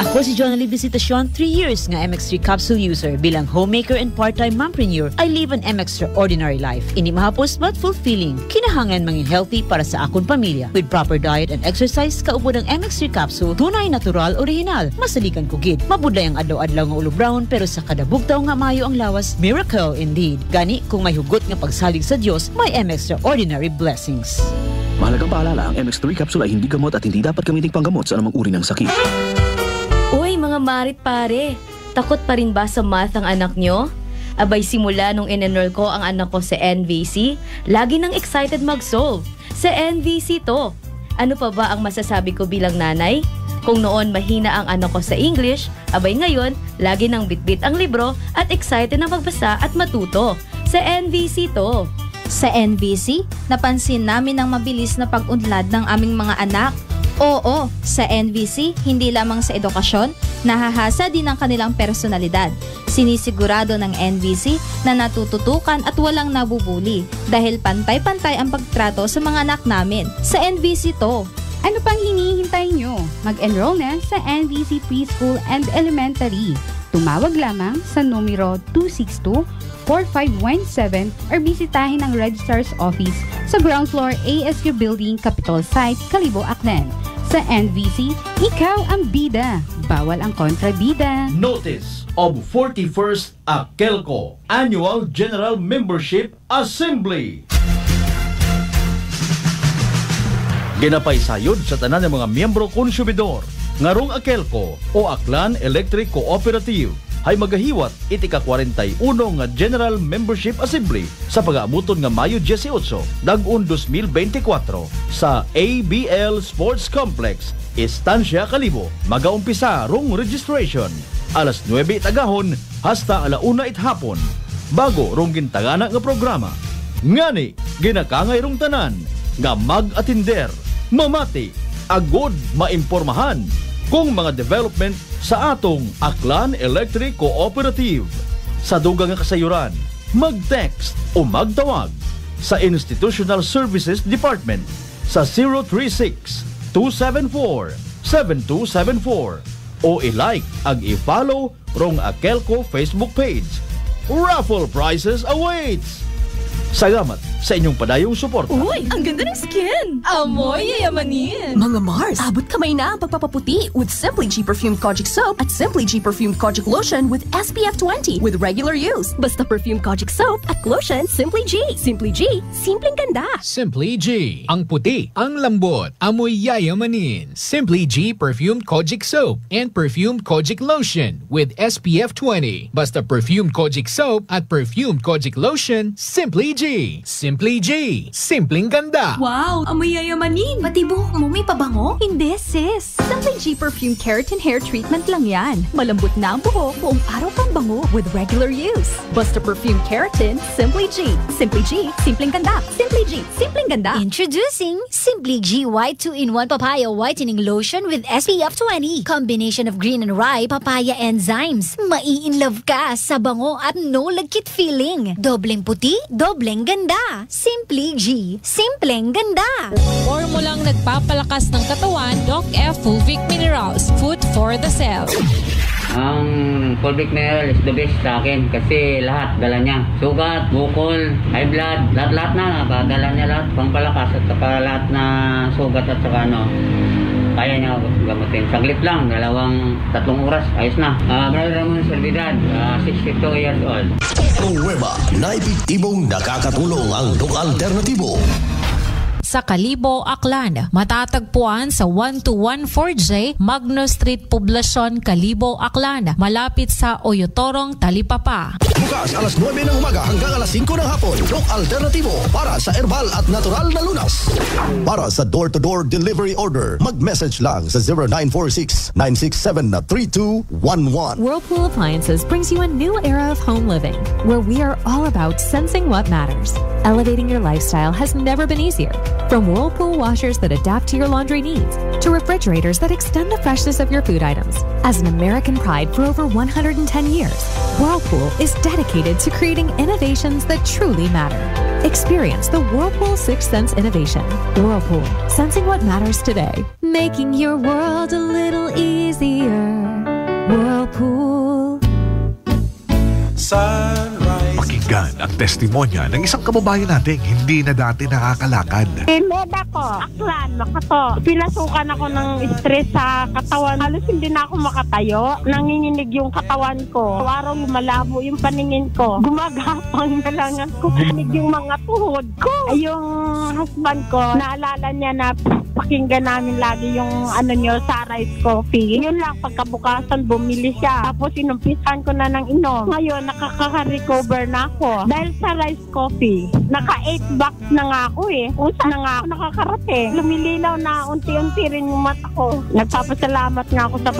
Ako si John Ali Visitacion, 3 years nga MX3 capsule user. Bilang homemaker and part-time mompreneur, I live an extraordinary life. Ini mahapos but fulfilling. Kinahangan mangin healthy para sa akong pamilya. With proper diet and exercise, kaubod ang MX3 capsule, tunay, natural, original. Masalikan ko gid. Mabuday ang adlaw-adlaw nga ulo brown, pero sa kada bugtaw nga mayo ang lawas, miracle indeed. Gani, kung may hugot nga pagsalig sa Dios, may extraordinary blessings. Mahalagang paalala, ang MX3 capsule ay hindi gamot at hindi dapat gamitin panggamot sa anumang uri ng sakit. Uy, mga marit pare, takot pa rin ba sa math ang anak nyo? Abay simula nung in-enroll ko ang anak ko sa NVC, lagi nang excited mag-solve. Sa NVC to. Ano pa ba ang masasabi ko bilang nanay? Kung noon mahina ang anak ko sa English, abay ngayon, lagi nang bitbit ang libro at excited na magbasa at matuto. Sa NVC to. Sa NVC, napansin namin ang mabilis na pag-unlad ng aming mga anak. Oo, sa NVC, hindi lamang sa edukasyon, nahahasa din ang kanilang personalidad. Sinisigurado ng NVC na natututukan at walang nabubuli dahil pantay-pantay ang pagtrato sa mga anak namin. Sa NVC to. Ano pang hinihintay nyo? Mag-enroll na sa NVC Preschool and Elementary. Tumawag lamang sa numero 262-4517 or bisitahin ang Registrar's Office sa ground floor ASU Building, Capitol Site, Kalibo, Aklan. Sa NVC, ikaw ang bida. Bawal ang kontrabida. Notice of 41st AKELCO Annual General Membership Assembly. Ginapay sayod sa tanan ng mga miyembro konsumidor ngarong AKELCO o Aklan Electric Cooperative ay magahiwat iti ka-41 nga General Membership Assembly sa pag-aabuton nga Mayo 18, dag-un 2024 sa ABL Sports Complex, Estancia, Kalibo. Magaumpisa rong registration alas 9 tagahon hasta alauna hapon. Bago rong gintagana nga programa. Ngani, ginakangay rong tanan nga mag-atinder, mamati, agod maimpormahan kung mga development sa atong Aklan Electric Cooperative. Sa dugang nga kasayuran, mag-text o magtawag sa Institutional Services Department sa 036-274-7274 o i-like ag i-follow rong AKELCO Facebook page. Raffle prizes awaits! Salamat sa inyong padayong suporta. Uy, ang ganda ng skin! Amoy yayamanin! Mga Mars, abot kamay na ang pagpapaputi with Simply G Perfumed Kojic Soap at Simply G Perfumed Kojic Lotion with SPF 20 with regular use. Basta Perfumed Kojic Soap at Lotion, Simply G. Simply G, simpleng ganda. Simply G. Ang puti, ang lambot, amoy yayamanin. Simply G Perfumed Kojic Soap and Perfumed Kojic Lotion with SPF 20. Basta Perfumed Kojic Soap at Perfumed Kojic Lotion, Simply G. G. Simply G. Simpleng ganda. Wow, amoy yayamanin. Pati buhok mo may pabango? Hindi, sis. Simply G Perfume Keratin Hair Treatment lang yan. Malambot na ang buhok, buong araw kang bango with regular use. Basta Perfume Keratin, Simply G. Simply G, simpleng ganda. Simply G, simpleng ganda. Introducing Simply G White 2-in-1 Papaya Whitening Lotion with SPF 20. Combination of green and rye papaya enzymes. Mai-in-love ka sa bango at no lagkit feeling. Dobleng puti, dobleng ganda. Simply G, simpleng ganda. Formulang nagpapalakas ng katawan, Doc F Fulvic Minerals, food for the cell. Ang Fulvic Mineral is the best sa akin kasi lahat dala niya. Sugat, bukol, high blood, lahat na dala niya lahat. Pangpalakas at saka lahat na sugat at saka kaya niya gamutin. Saglit lang, 3 oras, ayos na. Brother Ramon Servidad, 62 years old. Nueva na epektibong nakakatulong ang Doc Alternativo. Sa Kalibo, Aklan, matatagpuan sa 1214J Magno Street, Poblacion, Kalibo, Aklan, malapit sa Oyotorong, Talipapa. Bukas alas 9 ng umaga hanggang alas 5 ng hapon. Doc Alternativo para sa herbal at natural na lunas. Para sa door-to-door delivery order, mag-message lang sa 0946-967-3211. Whirlpool Appliances brings you a new era of home living, where we are all about sensing what matters. Elevating your lifestyle has never been easier. From Whirlpool washers that adapt to your laundry needs, to refrigerators that extend the freshness of your food items. As an American pride for over 110 years, Whirlpool is dedicated to creating innovations that truly matter. Experience the Whirlpool 6th Sense innovation. Whirlpool, sensing what matters today. Making your world a little easier. Whirlpool. Pakinggan ang testimonya ng isang kababayan nating hindi na dati nakakalakad. Med ako, Aklan, Makato. Pinasukan ako ng stress sa katawan. Halos hindi na ako makatayo. Nanginginig yung katawan ko. Araw lumalabo yung paningin ko. Gumagapang na lang ako. Guminig yung mga tuhod ko. Yung husband ko, naalala niya na pakinggan namin lagi yung Sunrise Coffee. Yun lang, pagkabukasan bumili siya. Tapos inumpisan ko na ng inom. Ngayon, nakaka-recover na ako. Dahil sa rice coffee, naka 8 bucks na nga ako Kung saan na nga ako nakakarating. Lumililaw na unti-unti rin yung mata ko. Nagpapasalamat nga ako sa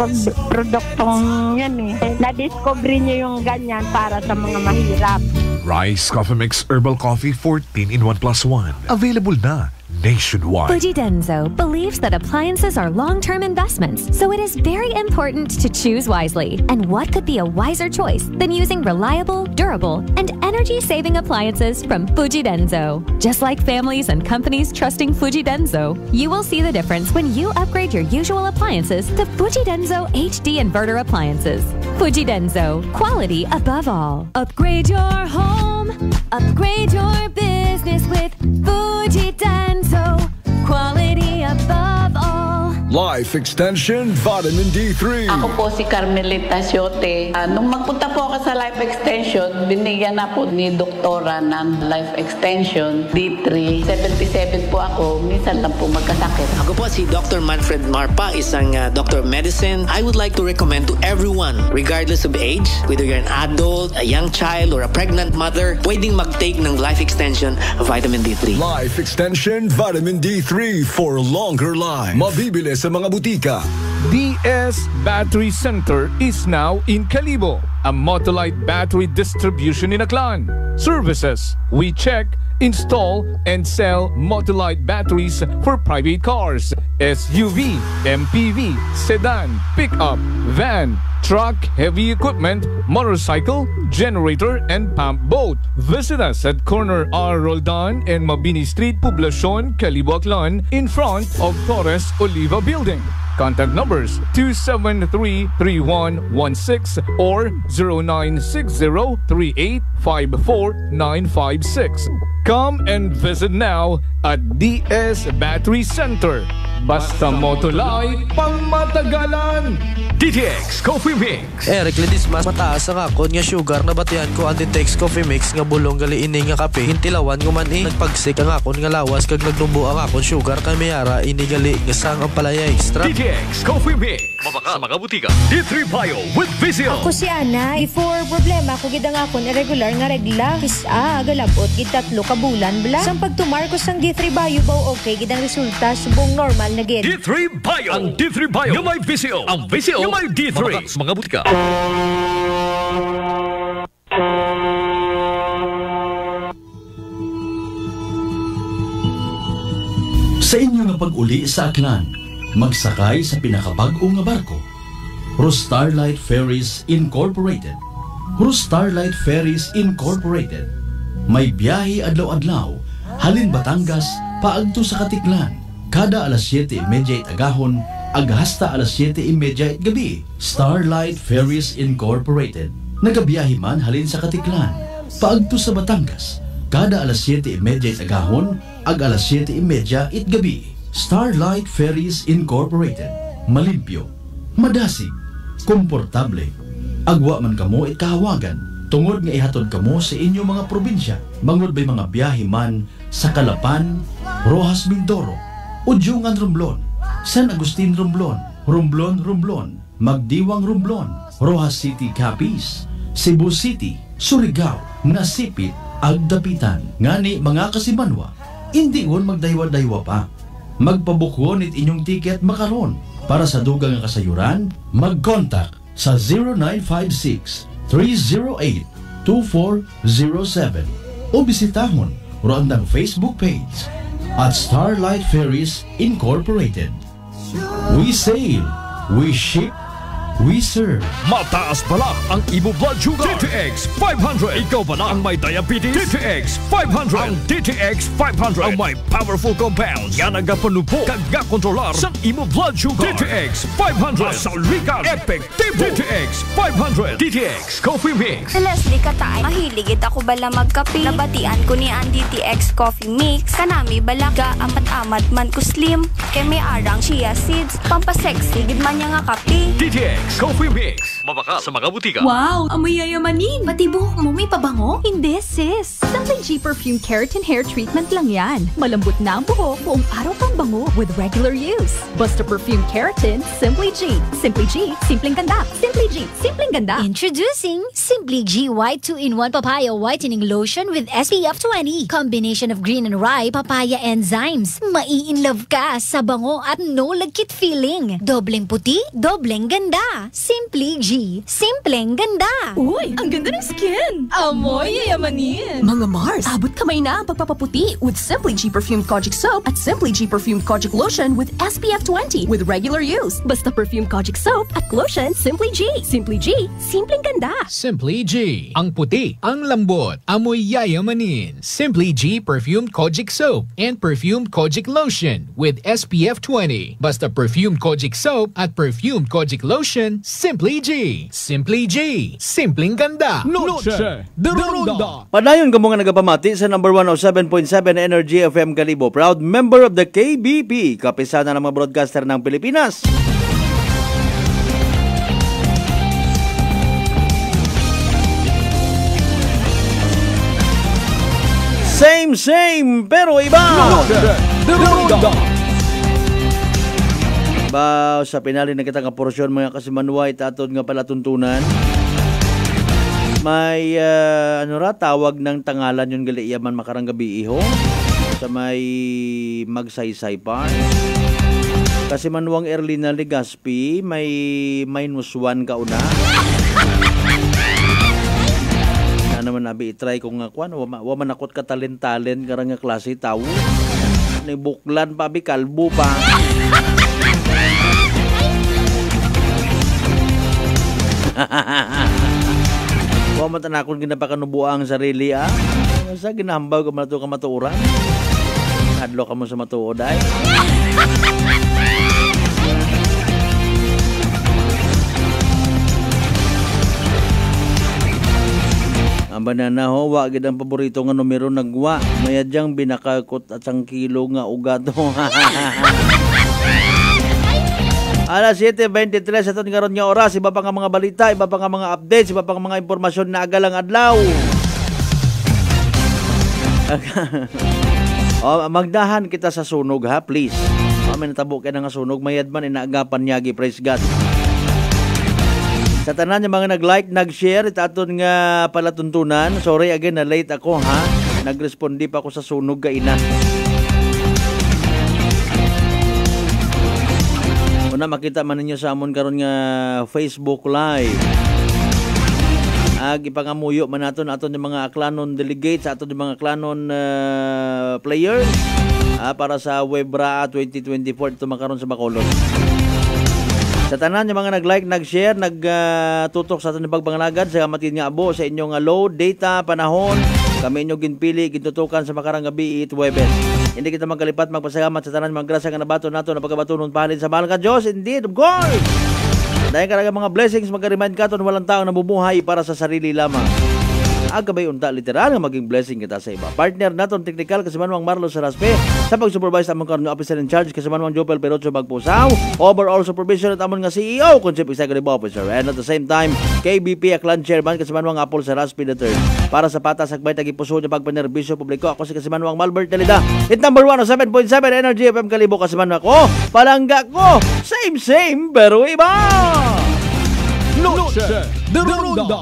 produktong yan Na-discover niyo yung ganyan para sa mga mahirap. Rice Coffee Mix Herbal Coffee 14-in-1+1. Available na nationwide. Fujidenzo believes that appliances are long-term investments, so it is very important to choose wisely. And what could be a wiser choice than using reliable, durable, and energy-saving appliances from Fujidenzo? Just like families and companies trusting Fujidenzo, you will see the difference when you upgrade your usual appliances to Fujidenzo HD Inverter appliances. Fujidenzo, quality above all. Upgrade your home, upgrade your business with Fujidenzo. Quality above all. Life Extension Vitamin D3. Ako po si Carmelita Siote. Nung magpunta po ako sa Life Extension, binigyan na po ni Doktora ng Life Extension D3. 77 po ako, minsan lang po magkasakit. Ako po si Dr. Manfred Marpa, isang Doctor of Medicine. I would like to recommend to everyone, regardless of age, whether you're an adult, a young child, or a pregnant mother, pwedeng mag-take ng Life Extension Vitamin D3. Life Extension Vitamin D3 for longer life. Mabibili sa mga butika. DS Battery Center is now in Kalibo, a Motolite battery distribution in Aklan. Services: we check, install, and sell Motolite batteries for private cars, SUV, MPV, sedan, pickup, van, truck, heavy equipment, motorcycle, generator, and pump boat. Visit us at corner R. Roldan and Mabini Street, Poblacion, Kalibo, Aklan, in front of Torres Oliva Building. Contact numbers 273-3116 or 0960-3854-956. Come and visit now at DS Battery Center. Basta Motolite, pangmatagalan! DTX Coffee Mix. Eric Ledismas, mataas ang akon nga sugar na batian ko ang DTX Coffee Mix nga bulong gali ini nga kape. Hintilawan ko man nagpagsik ang akon nga lawas kag nagnubo ang akon sugar kay mayara ini gali nga sang ang palaya extra. DTX Coffee Mix. Mabaka sa mga butika. D3 Bio with Vizio. Ako si Ana, before problema ko gid ang akon irregular nga regla. Kisa galabot gid 3 ka kabulan bla. Sang pagtumarkos sang D3 Bio baw okay gid ang resulta subong normal na gid. D3 Bio. Ang D3 Bio yung may VCO. Ang VCO yung may D3. Mga butika. Sa inyo nga pag-uli sa Aklan, magsakay sa pinakabag-o nga barko. Starlight Ferries Incorporated. Starlight Ferries Incorporated. May biyahe adlaw-adlaw, halin Batangas, paagto sa Katiklan. Kada alas 7:30 agahon, hasta alas 7:30 gabi. Starlight Ferries Incorporated. Nagabiyahe man halin sa Katiklan, paagto sa Batangas. Kada alas 7:30 agahon, alas 7:30 gabi. Starlight Ferries Incorporated. Malimpyo, madasig, komportable. Agwa man kamo kahawagan, tungod nga ihatod kamo sa inyong mga probinsya. Bangod bay mga biyahe man sa Calapan, Rojas Mindoro, Udyungan Romblon, San Agustin Romblon, Romblon, Magdiwang Romblon, Rojas City Capiz, Cebu City, Surigao, Nasipit, Agdapitan. Ngani mga kasimanwa, hindi won magdaywa-daywa pa. Magpabukwon it inyong tiket makaron. Para sa dugang nga kasayuran, mag-contact sa 0956-308-2407 o bisitahon ang Facebook page at Starlight Ferries Incorporated. We sail, we ship, we serve. Mataas pala ang imo blood sugar. DTX 500. Ikaw pala ang may diabetes. DTX 500. Ang DTX 500 ang may powerful compounds nga nagapanupo kag kontrolar sa imo blood sugar. DTX 500. Masaligan, epektibo. DTX 500. DTX Coffee Mix. Leslie Katay, mahiligid ako bala magkape. Nabatian ko ni ang DTX Coffee Mix. Kanami balaga amat-amat man ko slim. Kay may arang chia seeds. Pampasexy gid man niya nga kape. DTX Coffee Mix. Mabaka sa mga butika. Wow! Amoy yayamanin! Pati buhok mo may pabango? Hindi, sis. Simply G Perfume Keratin Hair Treatment lang yan. Malambot na ang buhok, buong araw kang bango with regular use. Basta Perfume Keratin, Simply G. Simply G, simpleng ganda. Simply G, simpleng ganda. Introducing Simply G White 2-in-1 Papaya Whitening Lotion with SPF 20. Combination of green and rye papaya enzymes. Mai-in-love ka sa bango at no lagkit feeling. Dobleng puti, dobleng ganda. Simply G, simpleng ganda. Uy, ang ganda ng skin! Amoy yayamanin! Mga Mars, abot kamay na ang pagpapaputi with Simply G Perfumed Kojic Soap at Simply G Perfumed Kojic Lotion with SPF 20 with regular use. Basta Perfumed Kojic Soap at Lotion Simply G. Simply G, simpleng ganda. Simply G, ang puti, ang lambot, amoy yayamanin. Simply G Perfumed Kojic Soap and Perfumed Kojic Lotion with SPF 20. Basta Perfumed Kojic Soap at Perfumed Kojic Lotion, Simply G. Simply G, simpleng ganda. Noche de Ronda. Padayon ka mga nagapamati sa number 107.7 Energy FM Kalibo. Proud member of the KBP, kapisana ng mga broadcaster ng Pilipinas. Same, pero iba. Noche de Ronda. Ba sa pinali na kita nga porsyon mga kasimanwa itatod nga pala tuntunan. May tawag ng tangalan yung gali yaman makarang gabi iho sa may Magsaysay Park. Kasimanwang Erlina Legaspi may -1 kauna. Na naman nabi itry ko nga kwan wa manakot ka talent karang nga klase tawo. Ni buklan pa bi kalbo pa. Wa man tanakon ginapakanubuang sarili sa ginahambaw ka mato ka matuuran. Hadlo ka mo sa matuod ay. Ang banana ho, wa gid ang paborito nga numero nagwa. Mayadyang binakakot at sang kilo nga ugat. Alas 7:23 sa karon nga oras, iba pa nga mga balita, iba pa nga mga updates, iba pa nga mga impormasyon na agalang adlaw. Magdahan kita sa sunog ha, please. May natabo ka na nga sunog, mayad man inaagapan niyagi, praise God. Sa tanan yung mga nag-like, nag-share, itaton nga palatuntunan. Sorry again na late ako ha. Nagrespondi pa ako sa sunog ka ina. Una makita man ninyo sa amon karon nga Facebook Live. Ipangamuyo man naton aton yung mga aklanon delegates, aton yung mga aklanon players para sa Webra 2024 ito makaroon sa Bacolod. Sa tanan yung mga nag-like, nag-share, nagtutok sa aton yung pagbangalagad sa matin nga abo sa inyong load, data, panahon, kami inyong ginpili, gintutukan sa makarang gabi, Webes. Hindi kita magkalipat, magpasalamat sa tanan mga grasya nga nabato nato na pagkabatunon pahalin sa mahal ka Diyos, indeed, of course! Dahil karaga mga blessings, magka-remind ka ito walang taong nabubuhay para sa sarili lamang. Agabay unta literal nga maging blessing kita sa iba. Partner naton technical kasamanuang Marlo Saraspe sa pag-supervise among karon nga officer in charge kasamanuang Jopel Perocho Bagpusaw. Overall supervision at amon nga CEO Concept Executive Officer and at the same time KBP Aklan Chairman kasamanuang Apple Saraspe III. Para sa patas sagbay tagipuso niya pagpanerbisyo publiko ako si kasamanuang Malbert Dalida. Hit number 1 7.7 Energy FM Kalibo kasamanuang ako. Palangga ko. Same pero iba. Noche de Ronda.